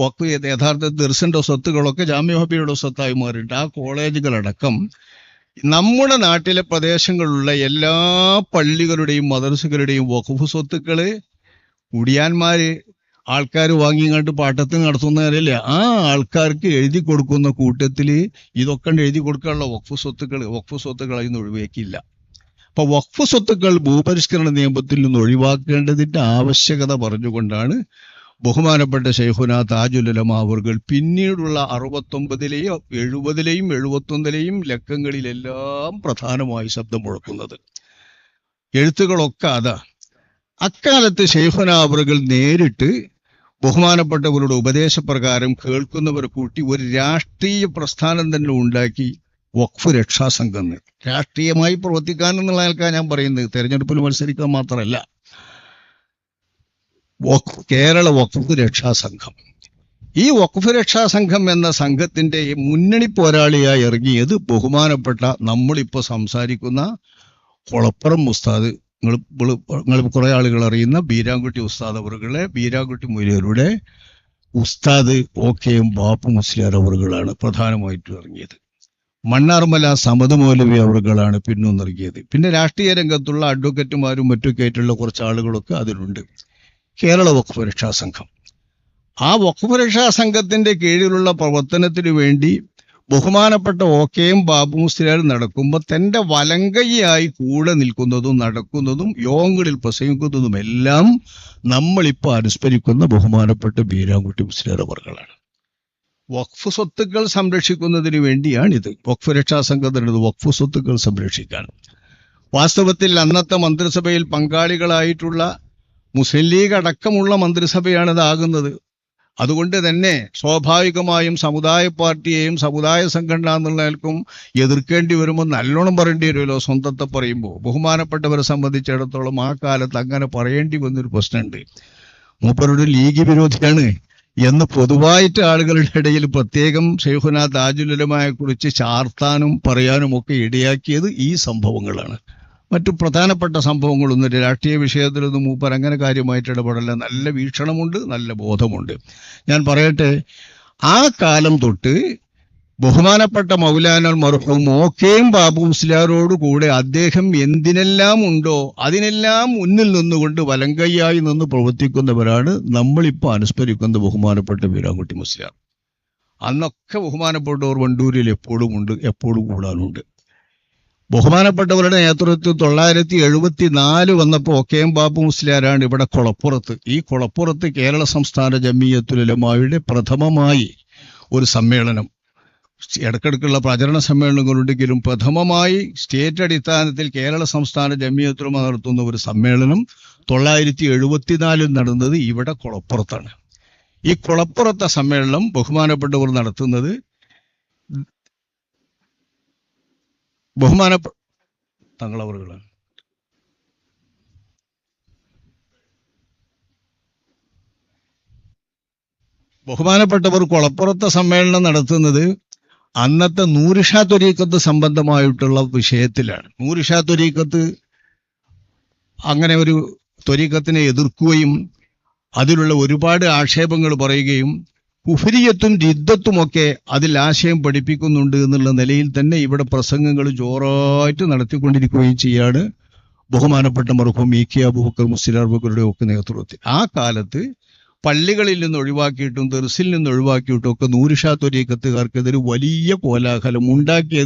വഖഫ് യഥാർത്ഥ ദർസിന്റെ സ്വത്തുകളൊക്കെ ജാമിയ വഹബിയുടെ സ്വത്തായി മാറിയിട്ട് ആ കോളേജുകളടക്കം നമ്മുടെ നാട്ടിലെ പ്രദേശങ്ങളിലുള്ള എല്ലാ പള്ളികളുടെയും മദ്രസകളുടെയും വഖഫ് സ്വത്തുക്കള് കുടിയാന്മാര് ആൾക്കാർ വാങ്ങിങ്ങാണ്ട് പാട്ടത്തിന് നടത്തുന്നവരല്ലേ, ആ ആൾക്കാർക്ക് എഴുതി കൊടുക്കുന്ന കൂട്ടത്തില് ഇതൊക്കെ എഴുതി കൊടുക്കാനുള്ള വഖഫ് സ്വത്തുക്കൾ അതിന് ഒഴിവാക്കിയില്ല. അപ്പൊ വഖഫ് സ്വത്തുക്കൾ ഭൂപരിഷ്കരണ നിയമത്തിൽ നിന്ന് ഒഴിവാക്കേണ്ടതിന്റെ ആവശ്യകത പറഞ്ഞുകൊണ്ടാണ് ബഹുമാനപ്പെട്ട ശൈഖുന താജുൽ ഉലമ അവർകൾ പിന്നീടുള്ള 69-ലെയും 70-ലെയും 71-ലെയും ലക്കങ്ങളിലെല്ലാം പ്രധാനമായി ശബ്ദം മുഴക്കുന്നത്. എഴുത്തുകളൊക്കെ അതാ. അക്കാലത്ത് ശൈഖുന അവർകൾ നേരിട്ട് ബഹുമാനപ്പെട്ടവരുടെ ഉപദേശപ്രകാരം കേൾക്കുന്നവർ കൂട്ടി ഒരു രാഷ്ട്രീയ പ്രസ്ഥാനം തന്നെ ഉണ്ടാക്കി, വഖഫ് രക്ഷാസംഘം. രാഷ്ട്രീയമായി പ്രവർത്തിക്കാൻ എന്നുള്ള ആൾക്കാർ ഞാൻ പറയുന്നത്, തെരഞ്ഞെടുപ്പിൽ മത്സരിക്കാൻ മാത്രമല്ല. കേരള വഖഫ് രക്ഷാസംഘം. ഈ വഖഫ് രക്ഷാസംഘം എന്ന സംഘത്തിന്റെ മുന്നണി പോരാളിയായി ഇറങ്ങിയത് ബഹുമാനപ്പെട്ട നമ്മളിപ്പോ സംസാരിക്കുന്ന കൊളപ്പുറം ഉസ്താദ്, നിങ്ങൾ കുറെ ആളുകൾ അറിയുന്ന ബീരാൻകുട്ടി ഉസ്താദ് അവറുകളെ, ബീരാൻകുട്ടി മൊയ്ലിയുടെ ഉസ്താദ് OKM ബാപ്പു മുസ്ലിയാർ അവറുകളാണ് പ്രധാനമായിട്ടും ഇറങ്ങിയത്. മണ്ണാർമല സമദ് മൗലവി അവറുകളാണ് പിന്നൊന്നിറങ്ങിയത്. പിന്നെ രാഷ്ട്രീയ രംഗത്തുള്ള അഡ്വക്കേറ്റുമാരും മറ്റൊക്കെ ആയിട്ടുള്ള കുറച്ച് ആളുകളൊക്കെ അതിലുണ്ട്. കേരള വഖഫ് രക്ഷാസംഘം. ആ വഖഫ് രക്ഷാസംഘത്തിന്റെ കീഴിലുള്ള പ്രവർത്തനത്തിന് വേണ്ടി ബഹുമാനപ്പെട്ട OKM ബാബു മുസ്ലിയാർ നടക്കുമ്പോൾ തന്റെ വലങ്കയ്യായി കൂടെ നിൽക്കുന്നതും നടക്കുന്നതും യോഗങ്ങളിൽ പ്രസംഗിക്കുന്നതും എല്ലാം നമ്മളിപ്പോൾ അനുസ്മരിക്കുന്ന ബഹുമാനപ്പെട്ട ബീരാൻകുട്ടി മുസ്ലിയാർ അവർകളാണ്. വഖഫ് സ്വത്തുക്കൾ സംരക്ഷിക്കുന്നതിന് വേണ്ടിയാണിത്. വഖഫ് രക്ഷാസംഘത്തിനുള്ളത് വഖഫ് സ്വത്തുക്കൾ സംരക്ഷിക്കാൻ. വാസ്തവത്തിൽ അന്നത്തെ മന്ത്രിസഭയിൽ പങ്കാളികളായിട്ടുള്ള മുസ്ലിം ലീഗ് അടക്കമുള്ള മന്ത്രിസഭയാണ് ഇതാകുന്നത്. അതുകൊണ്ട് തന്നെ സ്വാഭാവികമായും സമുദായ പാർട്ടിയെയും സമുദായ സംഘടന എന്നുള്ളവർക്കും എതിർക്കേണ്ടി വരുമ്പോൾ നല്ലോണം പറയേണ്ടി വരുമല്ലോ. സ്വന്തത്തെ പറയുമ്പോൾ ബഹുമാനപ്പെട്ടവരെ സംബന്ധിച്ചിടത്തോളം ആ കാലത്ത് അങ്ങനെ പറയേണ്ടി വന്നൊരു പ്രശ്നമുണ്ട്. മൂപ്പരുടെ ലീഗ് വിരോധിയാണ് എന്ന് പൊതുവായിട്ട് ആളുകളുടെ ഇടയിൽ പ്രത്യേകം ശൈഖുന താജുൽ ഉലമയെ കുറിച്ച് ചാർത്താനും പറയാനും ഒക്കെ ഇടയാക്കിയത് ഈ സംഭവങ്ങളാണ്. മറ്റു പ്രധാനപ്പെട്ട സംഭവങ്ങളൊന്നും രാഷ്ട്രീയ വിഷയത്തിലൊന്നും മൂപ്പർ അങ്ങനെ കാര്യമായിട്ട് ഇടപെടല്ല. നല്ല വീക്ഷണമുണ്ട്, നല്ല ബോധമുണ്ട്. ഞാൻ പറയട്ടെ, ആ കാലം തൊട്ട് ബഹുമാനപ്പെട്ട മൗലാന മർഹൂം OKM ബാബു മുസ്ലിയാരോട് കൂടെ അദ്ദേഹം എന്തിനെല്ലാം ഉണ്ടോ അതിനെല്ലാം മുന്നിൽ നിന്നുകൊണ്ട് വലങ്കയ്യായി നിന്ന് പ്രവർത്തിക്കുന്നവരാണ് നമ്മളിപ്പോൾ അനുസ്മരിക്കുന്ന ബഹുമാനപ്പെട്ട ബീരാൻകുട്ടി മുസ്ലിയാർ. അന്നൊക്കെ ബഹുമാനപ്പെട്ടവർ വണ്ടൂരിൽ എപ്പോഴും ഉണ്ട്, എപ്പോഴും കൂടാനുണ്ട്. ബഹുമാനപ്പെട്ടവരുടെ നേതൃത്വത്തിൽ 974 വന്നപ്പോൾ OKM ബാബു മുസ്ലിയാരാണ് ഇവിടെ കൊളപ്പുറത്ത്. ഈ കൊളപ്പുറത്ത് കേരള സംസ്ഥാന ജമിയത്തുൽ ഉലമായുടെ പ്രഥമമായി ഒരു സമ്മേളനം, ഇടക്കിടക്കുള്ള പ്രചരണ സമ്മേളനങ്ങളുണ്ടെങ്കിലും പ്രഥമമായി സ്റ്റേറ്റ് അടിസ്ഥാനത്തിൽ കേരള സംസ്ഥാന ജമിയത്തുൽ ഉലമ നടത്തുന്ന ഒരു സമ്മേളനം 974 നടന്നത് ഇവിടെ കൊളപ്പുറത്താണ്. ഈ കൊളപ്പുറത്തെ സമ്മേളനം ബഹുമാനപ്പെട്ടവർ നടത്തുന്നത് തങ്ങളവറുകളാണ്. ബഹുമാനപ്പെട്ടവർ കൊളപ്പുറത്തെ സമ്മേളനം നടത്തുന്നത് അന്നത്തെ നൂറിഷാ ത്വരീഖത്ത് സംബന്ധമായിട്ടുള്ള വിഷയത്തിലാണ്. നൂറിഷാ ത്വരീഖത്ത് അങ്ങനെ ഒരു ത്വരീഖത്തിനെ എതിർക്കുകയും അതിലുള്ള ഒരുപാട് ആക്ഷേപങ്ങൾ പറയുകയും കുഫ്രിയത്തും രിദ്ദത്തുമൊക്കെ അതിൽ ആശയം പഠിപ്പിക്കുന്നുണ്ട് എന്നുള്ള നിലയിൽ തന്നെ ഇവിടെ പ്രസംഗങ്ങൾ ജോറായിട്ട് നടത്തിക്കൊണ്ടിരിക്കുകയും ചെയ്യാണ് ബഹുമാനപ്പെട്ട മർഹൂം EK അബൂബക്കർ മുസ്ലിയാർ അവരുടെ ഒക്കെ നേതൃത്വത്തിൽ. ആ കാലത്ത് പള്ളികളിൽ നിന്ന് ഒഴിവാക്കിയിട്ടും ദർസിൽ നിന്ന് ഒഴിവാക്കിയിട്ടും ഒക്കെ നൂറിഷാ ത്വരീഖത്തുകാർക്കെതിരെ വലിയ കോലാഹലം ഉണ്ടാക്കിയ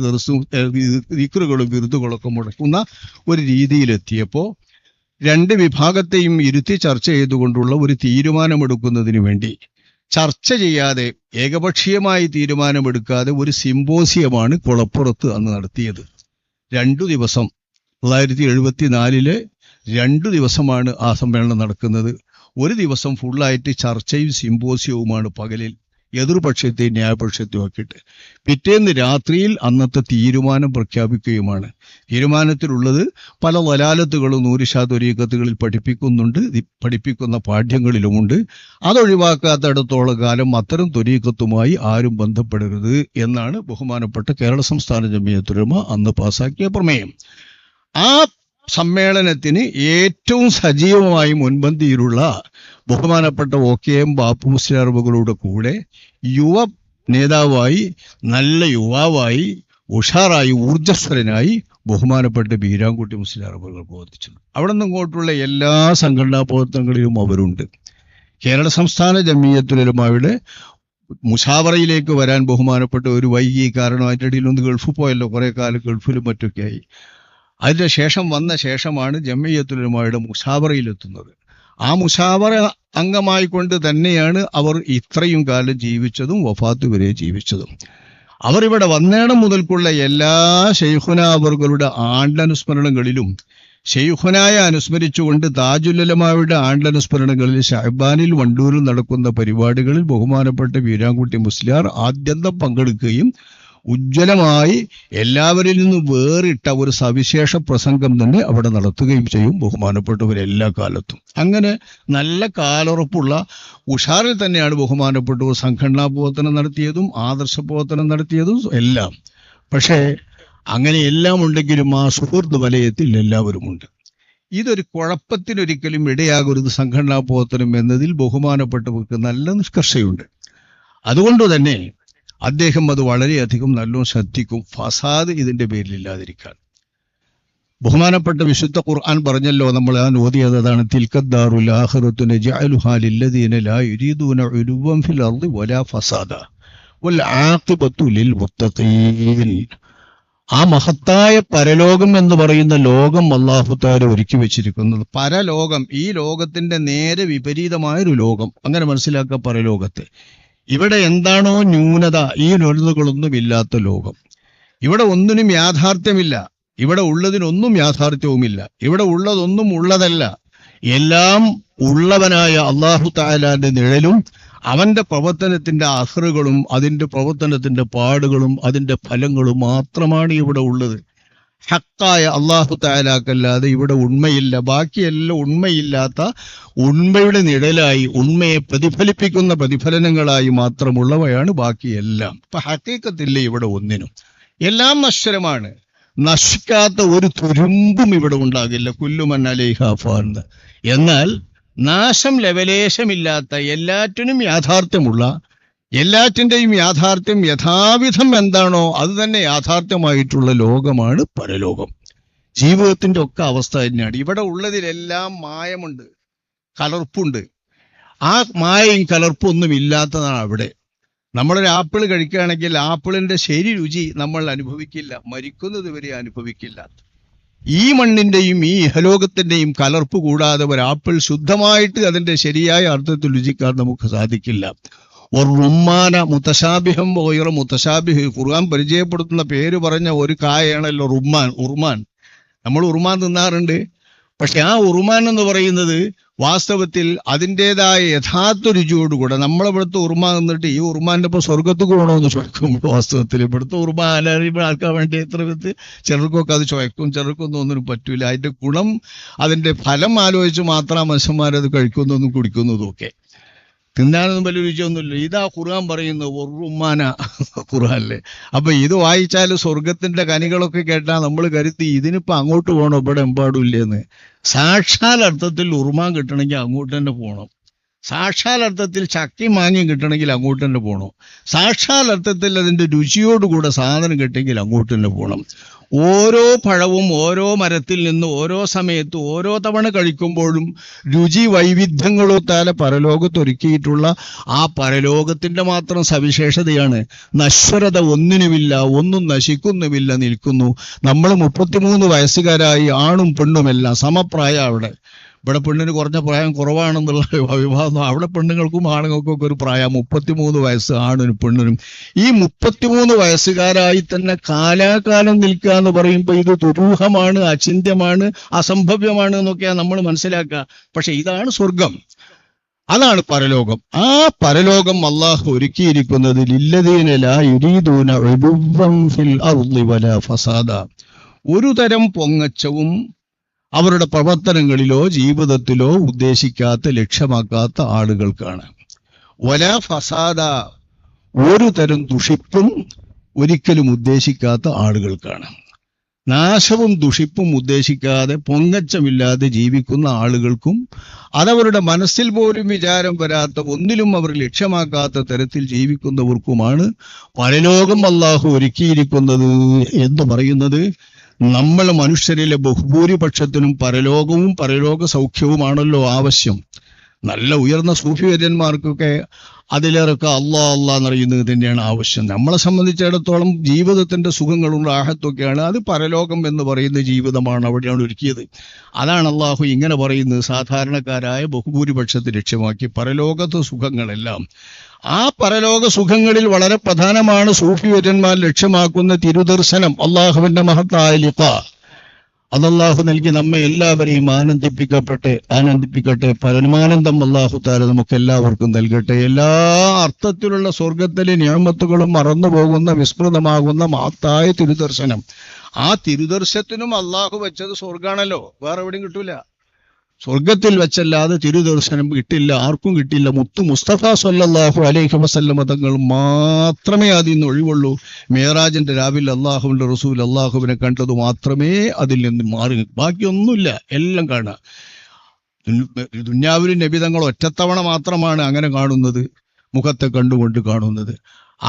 ദിക്റുകളും ബിരുദുകളൊക്കെ മുടക്കുന്ന ഒരു രീതിയിലെത്തിയപ്പോൾ രണ്ട് വിഭാഗത്തെയും ഇരുത്തി ചർച്ച ചെയ്തുകൊണ്ടുള്ള ഒരു തീരുമാനമെടുക്കുന്നതിന് വേണ്ടി ചർച്ച ചെയ്യാതെ ഏകപക്ഷീയമായി തീരുമാനമെടുക്കാതെ ഒരു സിമ്പോസിയമാണ് കുളപ്പുറത്ത് അന്ന് നടത്തിയത്. 2 ദിവസം 1974 2 ദിവസമാണ് ആ സമ്മേളനം നടക്കുന്നത്. ഒരു ദിവസം ഫുള്ളായിട്ട് ചർച്ചയും സിമ്പോസിയവുമാണ് പകലിൽ, എതിർപക്ഷത്തെയും ന്യായപക്ഷത്തെയും ആക്കിയിട്ട്. പിറ്റേന്ന് രാത്രിയിൽ അന്നത്തെ തീരുമാനം പ്രഖ്യാപിക്കുകയുമാണ്. തീരുമാനത്തിലുള്ളത് പല വലാലത്തുകളും നൂരിഷാ ത്വരീഖത്തുകളിൽ പഠിപ്പിക്കുന്ന പാഠ്യങ്ങളിലുമുണ്ട്. അതൊഴിവാക്കാത്തടത്തോളം കാലം അത്തരം ത്വരീഖത്തുമായി ആരും ബന്ധപ്പെടരുത് എന്നാണ് ബഹുമാനപ്പെട്ട കേരള സംസ്ഥാന ജമിയത്തുൽ ഉലമ അന്ന് പാസാക്കിയ പ്രമേയം. ആ സമ്മേളനത്തിന് ഏറ്റവും സജീവമായി മുൻപന്തിയിലുള്ള ബഹുമാനപ്പെട്ട OKM ബാപ്പു മുസ്ലിയാറുകളുടെ കൂടെ യുവ നേതാവായി, നല്ല യുവാവായി, ഉഷാറായി, ഊർജ്ജസ്വരനായി ബഹുമാനപ്പെട്ട ബീരാൻകുട്ടി മുസ്ലിയാറുകൾ പ്രവർത്തിച്ചു. അവിടെ നിന്ന് ഇങ്ങോട്ടുള്ള എല്ലാ സംഘടനാ പ്രവർത്തനങ്ങളിലും അവരുണ്ട്. കേരള സംസ്ഥാന ജമിയത്തുൽ ഉലമയുടെ മുശാവറയിലേക്ക് വരാൻ ബഹുമാനപ്പെട്ട ഒരു വൈകി, കാരണം അതിൻ്റെ ഇടയിൽ ഒന്ന് ഗൾഫിൽ പോയല്ലോ, കുറെ കാലം ഗൾഫിലും മറ്റൊക്കെയായി. അതിൻ്റെ ശേഷം വന്ന ശേഷമാണ് ജമിയത്തുൽ ഉലമയുടെ മുശാവറയിലെത്തുന്നത്. ആ മുശാവറ അംഗമായിക്കൊണ്ട് തന്നെയാണ് അവർ ഇത്രയും കാലം ജീവിച്ചതും വഫാത്ത് വരെ ജീവിച്ചതും. അവർ ഇവിടെ വന്നേടം മുതൽക്കുള്ള എല്ലാ ശൈഖുന അവர்களுടെ ആണ്ടനുസ്മരണങ്ങളിലും ശൈഖുനായ അനുസ്മരിച്ചുകൊണ്ട് താജുൽ ഉലമയുടെ ആണ്ടനുസ്മരണങ്ങളിൽ ഷഅബാനിൽ വണ്ടൂരിൽ നടക്കുന്ന പരിപാടികളിൽ ബഹുമാനപ്പെട്ട ബീരാൻകുട്ടി മുസ്ലിയാർ ആദ്യന്തം പങ്കെടുക്കുകയും ഉജ്ജ്വലമായി എല്ലാവരിൽ നിന്നും വേറിട്ട ഒരു സവിശേഷ പ്രസംഗം തന്നെ അവിടെ നടത്തുകയും ചെയ്യും ബഹുമാനപ്പെട്ടവർ എല്ലാ കാലത്തും. അങ്ങനെ നല്ല കാലുറപ്പുള്ള ഉഷാറിൽ തന്നെയാണ് ബഹുമാനപ്പെട്ടവർ സംഘടനാ പ്രവർത്തനം നടത്തിയതും ആദർശ പ്രവർത്തനം നടത്തിയതും എല്ലാം. പക്ഷേ അങ്ങനെ എല്ലാം ഉണ്ടെങ്കിലും ആ സുഹൃത്ത് വലയത്തിൽ എല്ലാവരുമുണ്ട്. ഇതൊരു കുഴപ്പത്തിനൊരിക്കലും ഇടയാകരുത് സംഘടനാ പ്രവർത്തനം എന്നതിൽ ബഹുമാനപ്പെട്ടവർക്ക് നല്ല നിഷ്കർഷയുണ്ട്. അതുകൊണ്ട് തന്നെ അദ്ദേഹം അത് വളരെയധികം നല്ലോണം ശ്രദ്ധിക്കും, ഫസാദ് ഇതിന്റെ പേരിലില്ലാതിരിക്കാൻ. ബഹുമാനപ്പെട്ട വിശുദ്ധ ഖുർആൻ പറഞ്ഞല്ലോ, നമ്മൾ ആ ഓതിയത് അതാണ്, തിൽക്കദ്ദാറുൽ ആഖിറത്തു നജഅലുഹാ ലില്ലദീന ലാ യുരീദൂന ഉലുവൻ ഫിൽ അർളി വലാ ഫസാദ വൽ ആഖിബത്തു ലിൽ മുത്തഖീൻ. ആ മഹത്തായ പരലോകം എന്ന് പറയുന്ന ലോകം അല്ലാഹു തആല ഒരുക്കി വെച്ചിരിക്കുന്നത്. പരലോകം, ഈ ലോകത്തിന്റെ നേരെ വിപരീതമായൊരു ലോകം, അങ്ങനെ മനസ്സിലാക്കുക പരലോകത്തെ. ഇവിടെ എന്താണോ ന്യൂനത, ഈ ന്യൂനതകളൊന്നും ഇല്ലാത്ത ലോകം. ഇവിടെ ഒന്നിനും യാഥാർത്ഥ്യമില്ല, ഇവിടെ ഉള്ളതിനൊന്നും യാഥാർത്ഥ്യവുമില്ല, ഇവിടെ ഉള്ളതൊന്നും ഉള്ളതല്ല. എല്ലാം ഉള്ളവനായ അല്ലാഹു തആലാന്റെ നിഴലും അവന്റെ പ്രവർത്തനത്തിന്റെ അസ്റുകളും അതിന്റെ പ്രവർത്തനത്തിന്റെ പാടുകളും അതിന്റെ ഫലങ്ങളും മാത്രമാണ് ഇവിടെ ഉള്ളത്. ഹക്കായ അല്ലാഹു തആലാക്കല്ലാതെ ഇവിടെ ഉണ്മയില്ല. ബാക്കിയെല്ലാം ഉണ്മയില്ലാത്ത, ഉണ്മയുടെ നിഴലായി ഉണ്മയെ പ്രതിഫലിപ്പിക്കുന്ന പ്രതിഫലനങ്ങളായി മാത്രമുള്ളവയാണ് ബാക്കിയെല്ലാം. ഇപ്പൊ ഹഖീഖത്തില്ല ഇവിടെ ഒന്നിനും, എല്ലാം നശ്വരമാണ്. നശിക്കാത്ത ഒരു തുരുമ്പും ഇവിടെ ഉണ്ടാകില്ല. കുല്ലുമൻ അലൈഹാ ഫാൻ. എന്നാൽ നാശം ലവലേശമില്ലാത്ത, എല്ലാറ്റിനും യാഥാർത്ഥ്യമുള്ള, എല്ലാറ്റിൻ്റെയും യാഥാർത്ഥ്യം യഥാവിധം എന്താണോ അത് തന്നെ യാഥാർത്ഥ്യമായിട്ടുള്ള ലോകമാണ് പരലോകം. ജീവിതത്തിന്റെ ഒക്കെ അവസ്ഥ തന്നെയാണ്. ഇവിടെ ഉള്ളതിലെല്ലാം മായമുണ്ട്, കലർപ്പുണ്ട്. ആ മായയും കലർപ്പൊന്നും ഇല്ലാത്തതാണ് അവിടെ. നമ്മളൊരു ആപ്പിൾ കഴിക്കുകയാണെങ്കിൽ ആപ്പിളിന്റെ ശരി രുചി നമ്മൾ അനുഭവിക്കില്ല, മരിക്കുന്നത് വരെ അനുഭവിക്കില്ല. ഈ മണ്ണിന്റെയും ഈ ഇഹലോകത്തിന്റെയും കലർപ്പ് കൂടാതെ ഒരു ആപ്പിൾ ശുദ്ധമായിട്ട് അതിന്റെ ശരിയായ അർത്ഥത്തിൽ രുചിക്കാൻ നമുക്ക് സാധിക്കില്ല. റുമ്മാന മുത്തശാബിഹം ഓയിറ മുത്തശാബിഹ്, ഖുർആൻ പരിചയപ്പെടുത്തുന്ന പേര് പറഞ്ഞ ഒരു കായാണല്ലോ ഉറുമാൻ. നമ്മൾ ഉറുമാൻ തിന്നാറുണ്ട്. പക്ഷെ ആ ഉറുമാൻ എന്ന് പറയുന്നത് വാസ്തവത്തിൽ അതിൻ്റെതായ യഥാർത്ഥ രുചിയോടുകൂടെ നമ്മളിവിടുത്തെ ഉറുമാൻ നിന്നിട്ട് ഈ ഉറുമാൻ്റെ ഇപ്പോൾ സ്വർഗത്ത് പോകണമെന്ന് ചോദിക്കും. വാസ്തവത്തിൽ ഇവിടുത്തെ ഉറുമാൻ ആൾക്കാൻ വേണ്ടി എത്ര വിധത്ത് ചിലർക്കൊക്കെ അത് ചോദിക്കും, ചിലർക്കൊന്നും ഒന്നിനും പറ്റൂല. അതിൻ്റെ ഗുണം, അതിൻ്റെ ഫലം ആലോചിച്ച് മാത്രം മനുഷ്യന്മാരത് കഴിക്കുന്നതും കുടിക്കുന്നതും ഒക്കെ. തിന്നാനൊന്നും വലിയ രുചിയൊന്നുമില്ല. ഇതാ ഖുർആൻ പറയുന്നത് ഉറുമാന ഖുർആനല്ലേ. അപ്പൊ ഇത് വായിച്ചാൽ സ്വർഗത്തിന്റെ കനികളൊക്കെ കേട്ടാൽ നമ്മൾ കരുതി ഇതിനിപ്പോ അങ്ങോട്ട് പോകണം, ഇവിടെ എമ്പാടും ഇല്ലേന്ന്. സാക്ഷാൽ അർത്ഥത്തിൽ ഉറുമാൻ കിട്ടണമെങ്കിൽ അങ്ങോട്ട് തന്നെ പോകണം. സാക്ഷാൽ അർത്ഥത്തിൽ ചക്കയും മാങ്ങയും കിട്ടണമെങ്കിൽ അങ്ങോട്ട് തന്നെ പോകണം. സാക്ഷാൽ അർത്ഥത്തിൽ അതിൻ്റെ രുചിയോടുകൂടെ സാധനം കിട്ടിയെങ്കിൽ അങ്ങോട്ട് തന്നെ പോകണം. ഓരോ പഴവും ഓരോ മരത്തിൽ നിന്ന് ഓരോ സമയത്ത് ഓരോ തവണ കഴിക്കുമ്പോഴും രുചി വൈവിധ്യങ്ങളോ താല പരലോകത്തൊരുക്കിയിട്ടുള്ള ആ പരലോകത്തിൻ്റെ മാത്രം സവിശേഷതയാണ്. നശ്വരത ഒന്നിനുമില്ല, ഒന്നും നശിക്കുന്നുമില്ല, നിൽക്കുന്നു. നമ്മൾ 33 വയസ്സുകാരായി ആണും പെണ്ണുമെല്ലാം സമപ്രായം. ഇവിടെ പെണ്ണിന് കുറഞ്ഞ പ്രായം കുറവാണെന്നുള്ള വിവാദം. അവിടെ പെണ്ണുങ്ങൾക്കും ആണുങ്ങൾക്കും ഒക്കെ ഒരു പ്രായം 33 വയസ്സ് ആണിനും പെണ്ണിനും. ഈ 33 വയസ്സുകാരായി തന്നെ കാലാകാലം നിൽക്കുക എന്ന് പറയുമ്പോൾ ഇത് ദുരൂഹമാണ്, അചിന്ത്യമാണ്, അസംഭവ്യമാണ് എന്നൊക്കെയാണ് നമ്മൾ മനസ്സിലാക്കുക. പക്ഷെ ഇതാണ് സ്വർഗം, അതാണ് പരലോകം. ആ പരലോകം അള്ളാഹു ഒരുക്കിയിരിക്കുന്നത് ലില്ലദീന ലാ യുരീദൂന ഉലുവ്വൻ ഫിൽ അർളി വലാ ഫസാദ, ഒരു തരം പൊങ്ങച്ചവും അവരുടെ പ്രവർത്തനങ്ങളിലോ ജീവിതത്തിലോ ഉദ്ദേശിക്കാത്ത, ലക്ഷ്യമാക്കാത്ത ആളുകൾക്കാണ്. വലാ ഫസാദ, ഒരു തരം ദുഷിപ്പും ഒരിക്കലും ഉദ്ദേശിക്കാത്ത ആളുകൾക്കാണ്. നാശവും ദുഷിപ്പും ഉദ്ദേശിക്കാതെ പൊങ്ങച്ചമില്ലാതെ ജീവിക്കുന്ന ആളുകൾക്കും അതവരുടെ മനസ്സിൽ പോലും വിചാരം വരാത്ത, ഒന്നിലും അവർ ലക്ഷ്യമാക്കാത്ത തരത്തിൽ ജീവിക്കുന്നവർക്കുമാണ് പരലോകം അള്ളാഹു ഒരുക്കിയിരിക്കുന്നത് എന്ന് പറയുന്നത്. നമ്മൾ മനുഷ്യരിലെ ബഹുഭൂരിപക്ഷത്തിനും പരലോകവും പരലോക സൗഖ്യവുമാണല്ലോ ആവശ്യം. നല്ല ഉയർന്ന സൂഫി വര്യന്മാർക്കൊക്കെ അതിലേറൊക്കെ അള്ളാഹ് എന്നറിയുന്നത് തന്നെയാണ് ആവശ്യം. നമ്മളെ സംബന്ധിച്ചിടത്തോളം ജീവിതത്തിന്റെ സുഖങ്ങളും റാഹത്തൊക്കെയാണ്. അത് പരലോകം എന്ന് പറയുന്ന ജീവിതമാണ്, അവിടെയാണ് ഒരുക്കിയത്. അതാണ് അള്ളാഹു ഇങ്ങനെ പറയുന്നത്, സാധാരണക്കാരായ ബഹുഭൂരിപക്ഷത്തെ ലക്ഷ്യമാക്കി പരലോകത്തെ സുഖങ്ങളെല്ലാം. ആ പരലോക സുഖങ്ങളിൽ വളരെ പ്രധാനമാണ് സൂഫി വര്യന്മാർ ലക്ഷ്യമാക്കുന്ന തിരുദർശനം, അള്ളാഹുവിന്റെ മഹത്തായ ലിഖാ. അതല്ലാഹു നൽകി നമ്മെ എല്ലാവരെയും ആനന്ദിപ്പിക്കട്ടെ. പരമാനന്ദം അല്ലാഹു തആല നമുക്ക് എല്ലാവർക്കും നൽകട്ടെ. എല്ലാ അർത്ഥത്തിലുള്ള സ്വർഗത്തിലെ നിഅമത്തുകളും മറന്നു പോകുന്ന, വിസ്മൃതമാകുന്ന മഹത്തായ തിരുദർശനം. ആ തിരുദർശനത്തിനും അള്ളാഹു വെച്ചത് സ്വർഗാണല്ലോ, വേറെ എവിടെയും കിട്ടൂല. സ്വർഗത്തിൽ വെച്ചല്ലാതെ തിരുദർശനം കിട്ടില്ല, ആർക്കും കിട്ടില്ല. മുത്തു മുസ്തഫ സല്ലല്ലാഹു അലൈഹി വസല്ലമ തങ്ങൾ മാത്രമേ അതിൽ നിന്ന് ഒഴിവുള്ളൂ. മേറാജിന്റെ രാവിലെ അള്ളാഹുവിന്റെ റസൂൽ അള്ളാഹുവിനെ കണ്ടത് മാത്രമേ അതിൽ നിന്ന് മാറി, ബാക്കിയൊന്നുമില്ല, എല്ലാം കാണുക. ദുന്യാവിലും നബി തങ്ങൾ ഒറ്റത്തവണ മാത്രമാണ് അങ്ങനെ കാണുന്നത്, മുഖത്തെ കണ്ടുകൊണ്ട് കാണുന്നത്.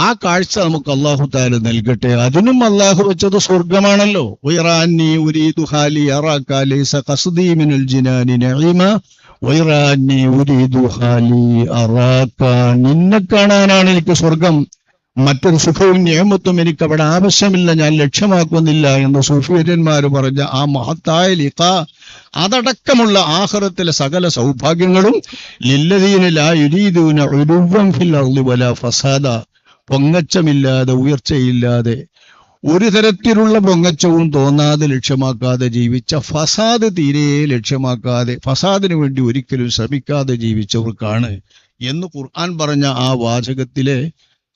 ആ കാഴ്ച നമുക്ക് അള്ളാഹു തആല നൽകട്ടെ. അതിനും അള്ളാഹു വെച്ചത് സ്വർഗമാണല്ലോ. വൈറാനി ഉരീദു ഹാലി അറാക ലൈസ ഖസ്ദി മിനൽ ജിനാനി നഈമ വൈറാനി ഉരീദു ഹാലി അറാക, നിന്നെ കാണാനാണ് എനിക്ക് സ്വർഗം, മറ്റൊരു സുഖവും നിഅമത്തും എനിക്ക് അവിടെ ആവശ്യമില്ല, ഞാൻ ലക്ഷ്യമാക്കുന്നില്ല എന്ന് സൂഫിയന്മാർ പറഞ്ഞ ആ മഹത്തായ ലിഖാ, അതടക്കമുള്ള ആഖിറത്തിലെ സകല സൗഭാഗ്യങ്ങളും ലില്ലദീന ലാ യുരീദൂന ഉലുവ്വൻ ഫിൽ അർളി വലാ ഫസാദ, പൊങ്ങച്ചമില്ലാതെ, ഉയർച്ചയില്ലാതെ, ഒരു തരത്തിലുള്ള പൊങ്ങച്ചവും തോന്നാതെ ലക്ഷ്യമാക്കാതെ ജീവിച്ച, ഫസാദ് തീരെ ലക്ഷ്യമാക്കാതെ, ഫസാദിന് വേണ്ടി ഒരിക്കലും ശ്രമിക്കാതെ ജീവിച്ചവർക്കാണ് എന്ന് ഖുർആൻ പറഞ്ഞ ആ വാചകത്തിലെ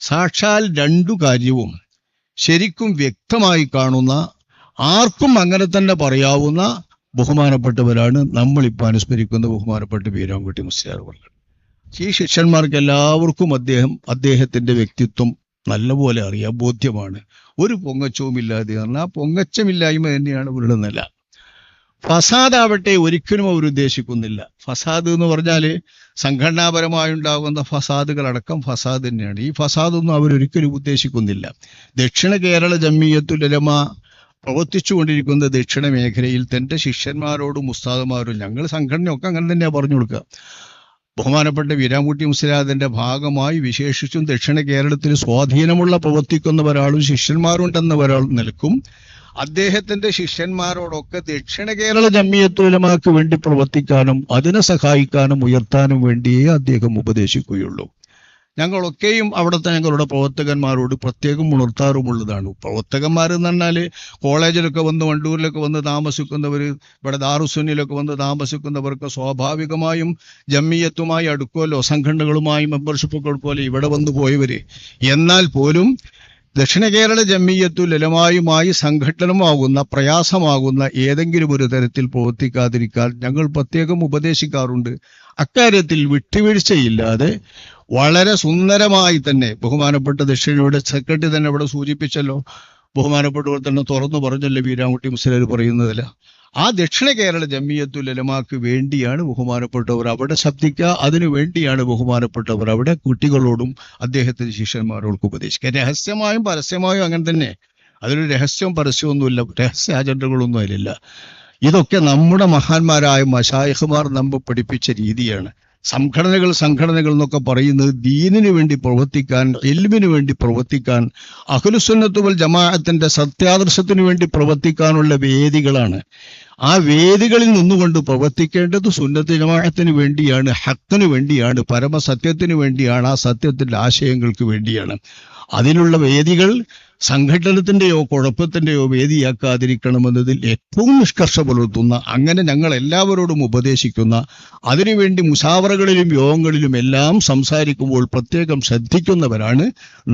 സാക്ഷാൽ 2 കാര്യവും ശരിക്കും വ്യക്തമായി കാണുന്ന, ആർക്കും അങ്ങനെ തന്നെ പറയാവുന്ന ബഹുമാനപ്പെട്ടവരാണ് നമ്മളിപ്പോൾ അനുസ്മരിക്കുന്ന ബഹുമാനപ്പെട്ട വീരാൻകുട്ടി മുസ്ലിയാർ. ഈ ശിഷ്യന്മാർക്ക് എല്ലാവർക്കും അദ്ദേഹത്തിന്റെ വ്യക്തിത്വം നല്ലപോലെ അറിയാം, ബോധ്യമാണ്. ഒരു പൊങ്ങച്ചവും ഇല്ലാതെ പറഞ്ഞാൽ ആ പൊങ്ങച്ചമില്ലായ്മ തന്നെയാണ് ഇവരുടെ നില. ഫസാദാവട്ടെ ഒരിക്കലും അവർ ഉദ്ദേശിക്കുന്നില്ല. ഫസാദ് എന്ന് പറഞ്ഞാൽ സംഘടനാപരമായുണ്ടാകുന്ന ഫസാദുകളടക്കം ഫസാദ് തന്നെയാണ്. ഈ ഫസാദൊന്നും അവരൊരിക്കലും ഉദ്ദേശിക്കുന്നില്ല. ദക്ഷിണ കേരള ജംഇയ്യത്തുൽ ഉലമ പ്രവർത്തിച്ചുകൊണ്ടിരിക്കുന്ന ദക്ഷിണ മേഖലയിൽ തന്റെ ശിഷ്യന്മാരോടും ഉസ്താദുമാരും, ഞങ്ങൾ സംഘടനയൊക്കെ അങ്ങനെ തന്നെയാണ് പറഞ്ഞു കൊടുക്കുക. ബഹുമാനപ്പെട്ട വീരാൻകുട്ടി മുസ്ലിയാറിന്റെ ഭാഗമായി വിശേഷിച്ചും ദക്ഷിണ കേരളത്തിൽ സ്വാധീനമുള്ള പ്രവർത്തിക്കുന്നവരാളും ശിഷ്യന്മാരുണ്ടെന്ന ഒരാൾ നിൽക്കും. അദ്ദേഹത്തിന്റെ ശിഷ്യന്മാരോടൊക്കെ ദക്ഷിണ കേരള ജംഇയ്യത്തുൽ ഉലമാക്ക് വേണ്ടി പ്രവർത്തിക്കാനും അതിനെ സഹായിക്കാനും ഉയർത്താനും വേണ്ടിയേ അദ്ദേഹം ഉപദേശിക്കുകയുള്ളൂ. ഞങ്ങളൊക്കെയും അവിടുത്തെ ഞങ്ങളുടെ പ്രവർത്തകന്മാരോട് പ്രത്യേകം ഉണർത്താറുമുള്ളതാണ്. പ്രവർത്തകന്മാരെന്ന് പറഞ്ഞാൽ കോളേജിലൊക്കെ വന്ന്, വണ്ടൂരിലൊക്കെ വന്ന് താമസിക്കുന്നവർ, ഇവിടെ ദാറുസുന്നിലൊക്കെ വന്ന് താമസിക്കുന്നവർക്ക് സ്വാഭാവികമായും ജംഇയ്യത്തുമായി അടുക്കുമല്ലോ, സംഘടനകളുമായി മെമ്പർഷിപ്പൊക്കെ പോലെ ഇവിടെ വന്നു പോയവർ. എന്നാൽ പോലും ദക്ഷിണ കേരള ജംഇയ്യത്തുൽ ഉലമായുമായി സംഘട്ടനമാകുന്ന, പ്രയാസമാകുന്ന ഏതെങ്കിലും ഒരു തരത്തിൽ പ്രവർത്തിക്കാതിരിക്കാൻ ഞങ്ങൾ പ്രത്യേകം ഉപദേശിക്കാറുണ്ട്. അക്കാര്യത്തിൽ വിട്ടുവീഴ്ചയില്ലാതെ വളരെ സുന്ദരമായി തന്നെ ബഹുമാനപ്പെട്ട ദക്ഷിണയുടെ സെക്രട്ടറി തന്നെ ഇവിടെ സൂചിപ്പിച്ചല്ലോ, ബഹുമാനപ്പെട്ടവർ തന്നെ തുറന്നു പറഞ്ഞല്ലോ വീരാൻകുട്ടി മുസ്ലിയാർ പറയുന്നതല്ല. ആ ദക്ഷിണ കേരള ജമിയത്തുൽ ഉലമാക്ക് വേണ്ടിയാണ് ബഹുമാനപ്പെട്ടവർ അവിടെ ശബ്ദിക്കുക. അതിനു വേണ്ടിയാണ് ബഹുമാനപ്പെട്ടവർ അവിടെ കുട്ടികളോടും അദ്ദേഹത്തിന്റെ ശിഷ്യന്മാരോടും ഉപദേശിക്കുക. രഹസ്യമായും പരസ്യമായും അങ്ങനെ തന്നെ. അതിലൊരു രഹസ്യവും പരസ്യമൊന്നുമില്ല, രഹസ്യ അജണ്ടകളൊന്നും അതിലില്ല. ഇതൊക്കെ നമ്മുടെ മഹാന്മാരായ മശായിഖുമാർ നമ്മെ പഠിപ്പിച്ച രീതിയാണ്. സംഘടനകൾ എന്നൊക്കെ പറയുന്നത് ദീനിനു വേണ്ടി പ്രവർത്തിക്കാൻ, ഇൽമിനു വേണ്ടി പ്രവർത്തിക്കാൻ, അഹ്ലുസുന്നത്ത് വൽ ജമാഅത്തിന്റെ സത്യാദർശത്തിനു വേണ്ടി പ്രവർത്തിക്കാനുള്ള വേദികളാണ്. ആ വേദികളിൽ നിന്നുകൊണ്ട് പ്രവർത്തിക്കേണ്ടത് സുന്നത്ത് ജമാഅത്തിന് വേണ്ടിയാണ്, ഹക്കിന് വേണ്ടിയാണ്, പരമസത്യത്തിന് വേണ്ടിയാണ്, ആ സത്യത്തിന്റെ ആശയങ്ങൾക്ക് വേണ്ടിയാണ്. അതിനുള്ള വേദികൾ സംഘടനത്തിന്റെയോ കുഴപ്പത്തിന്റെയോ വേദിയാക്കാതിരിക്കണമെന്നതിൽ ഏറ്റവും നിഷ്കർഷ പുലർത്തുന്ന, അങ്ങനെ ഞങ്ങൾ എല്ലാവരോടും ഉപദേശിക്കുന്ന, അതിനുവേണ്ടി മുശാവറകളിലും യോഗങ്ങളിലും എല്ലാം സംസാരിക്കുമ്പോൾ പ്രത്യേകം ശ്രദ്ധിക്കുന്നവരാണ്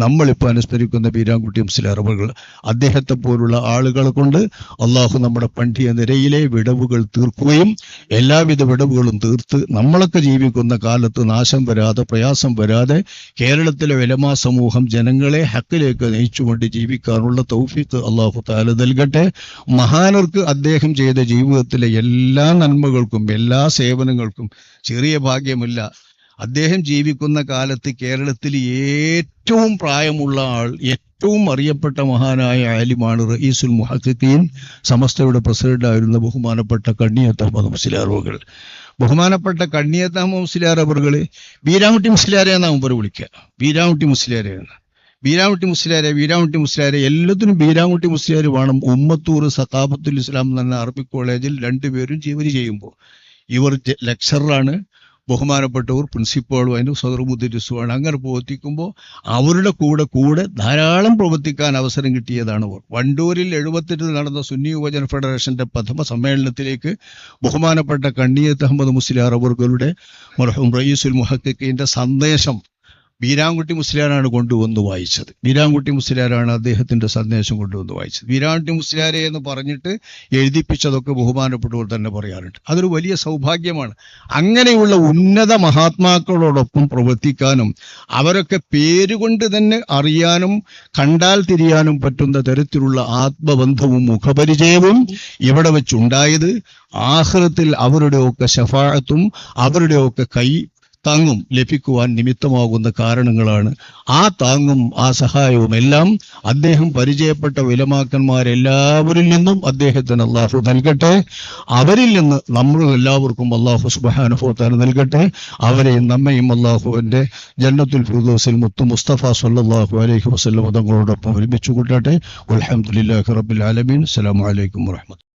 നമ്മളിപ്പോൾ അനുസ്മരിക്കുന്ന ബീരാൻകുട്ടി മുസ്ലിയാർ അവറുകൾ. അദ്ദേഹത്തെ പോലുള്ള ആളുകളെ കൊണ്ട് അള്ളാഹു നമ്മുടെ പണ്ഡിയ നിരയിലെ വിടവുകൾ തീർക്കുകയും എല്ലാവിധ വിടവുകളും തീർത്ത് നമ്മളൊക്കെ ജീവിക്കുന്ന കാലത്ത് നാശം വരാതെ, പ്രയാസം വരാതെ കേരളത്തിലെ ഉലമാ സമൂഹം ജനങ്ങളെ ഹക്കിലേക്ക് നയിച്ചുകൊണ്ട് ജീവിക്കാനുള്ള തൗഫീഖ് അല്ലാഹു തആല നൽകട്ടെ. മഹാനർക്ക് അദ്ദേഹം ചെയ്ത ജീവിതത്തിലെ എല്ലാ നന്മകൾക്കും എല്ലാ സേവനങ്ങൾക്കും ചെറിയ ഭാഗ്യമില്ല. അദ്ദേഹം ജീവിക്കുന്ന കാലത്ത് കേരളത്തിൽ ഏറ്റവും പ്രായമുള്ള ആൾ, ഏറ്റവും അറിയപ്പെട്ട മഹാനായ ആലിമാണ് റഈസുൽ മുഹഖഖീൻ, സമസ്തയുടെ പ്രസിഡന്റായിരുന്ന ബഹുമാനപ്പെട്ട കണ്ണിയത്ത് അഹ്മദ് മുസ്ലിയാർ അവറുകൾ. ബഹുമാനപ്പെട്ട കണ്ണിയത്ത് അഹ്മദ് മുസ്ലിയാർ അവറുകൾ ബീരാൻകുട്ടി മുസ്ലിയാരെ എന്നാണ് മുമ്പ് വിളിക്കുക. ബീരാൻകുട്ടി മുസ്ലിയാരെ എല്ലാത്തിനും ബീരാൻകുട്ടി മുസ്ലിയാർ വേണം. ഉമ്മത്തൂർ സഖാഫത്തുൽ ഇസ്ലാം എന്ന അറബിക് കോളേജിൽ രണ്ടുപേരും ജോലി ചെയ്യുമ്പോൾ ഇവർ ലെക്ചറാണ്, ബഹുമാനപ്പെട്ടവർ പ്രിൻസിപ്പാളും അതിന് സദർ മുദ്രിസുമാണ്. അങ്ങനെ പ്രവർത്തിക്കുമ്പോൾ അവരുടെ കൂടെ ധാരാളം പ്രവർത്തിക്കാൻ അവസരം കിട്ടിയതാണ് അവർ. വണ്ടൂരിൽ 78 നടന്ന സുന്നി യുവജന ഫെഡറേഷന്റെ പ്രഥമ സമ്മേളനത്തിലേക്ക് ബഹുമാനപ്പെട്ട കണ്ണിയത്ത് അഹ്മദ് മുസ്ലിയാർ അവറുകളുടെ മർഹൂം റഈസുൽ മുഹഖഖീന്റെ സന്ദേശം ബീരാൻകുട്ടി മുസ്ലിയാരാണ് കൊണ്ടുവന്ന് വായിച്ചത്. ബീരാൻകുട്ടി മുസ്ലിയാരാണ് അദ്ദേഹത്തിന്റെ സന്ദേശം കൊണ്ടുവന്ന് വായിച്ചത്. ബീരാൻകുട്ടി മുസ്ലിയാരെ എന്ന് പറഞ്ഞിട്ട് എഴുതിപ്പിച്ചതൊക്കെ ബഹുമാനപ്പെട്ടവർ തന്നെ പറയാറുണ്ട്. അതൊരു വലിയ സൗഭാഗ്യമാണ്. അങ്ങനെയുള്ള ഉന്നത മഹാത്മാക്കളോടൊപ്പം പ്രവർത്തിക്കാനും അവരൊക്കെ പേരുകൊണ്ട് തന്നെ അറിയാനും കണ്ടാൽ തിരിയാനും പറ്റുന്ന തരത്തിലുള്ള ആത്മബന്ധവും മുഖപരിചയവും ഇവിടെ വെച്ചുണ്ടായത് ആഖിറത്തിൽ അവരുടെയൊക്കെ ശഫാഅത്തും അവരുടെയൊക്കെ കൈ താങ്ങും ലഭിക്കുവാൻ നിമിത്തമാകുന്ന കാരണങ്ങളാണ്. ആ താങ്ങും ആ സഹായവും എല്ലാം അദ്ദേഹം പരിചയപ്പെട്ട ഉലമാക്കന്മാരെല്ലാവരിൽ നിന്നും അദ്ദേഹത്തിന് അള്ളാഹു നൽകട്ടെ. അവരിൽ നിന്ന് നമ്മൾ എല്ലാവർക്കും അള്ളാഹു സുബ്ഹാനഹു വ തആല നൽകട്ടെ. അവരെയും നമ്മയും അള്ളാഹുവിന്റെ ജന്നത്തുൽ ഫിർദൗസിൽ മുത്തു മുസ്തഫ സ്വല്ലല്ലാഹു അലൈഹി വസല്ലം തങ്ങളോടൊപ്പം ഒരുമിച്ച് കൂട്ടട്ടെ. വൽഹംദുലില്ലാഹി റബ്ബിൽ ആലമീൻ. അസ്സലാമു അലൈക്കും വറഹ്മത്തുള്ളാഹി.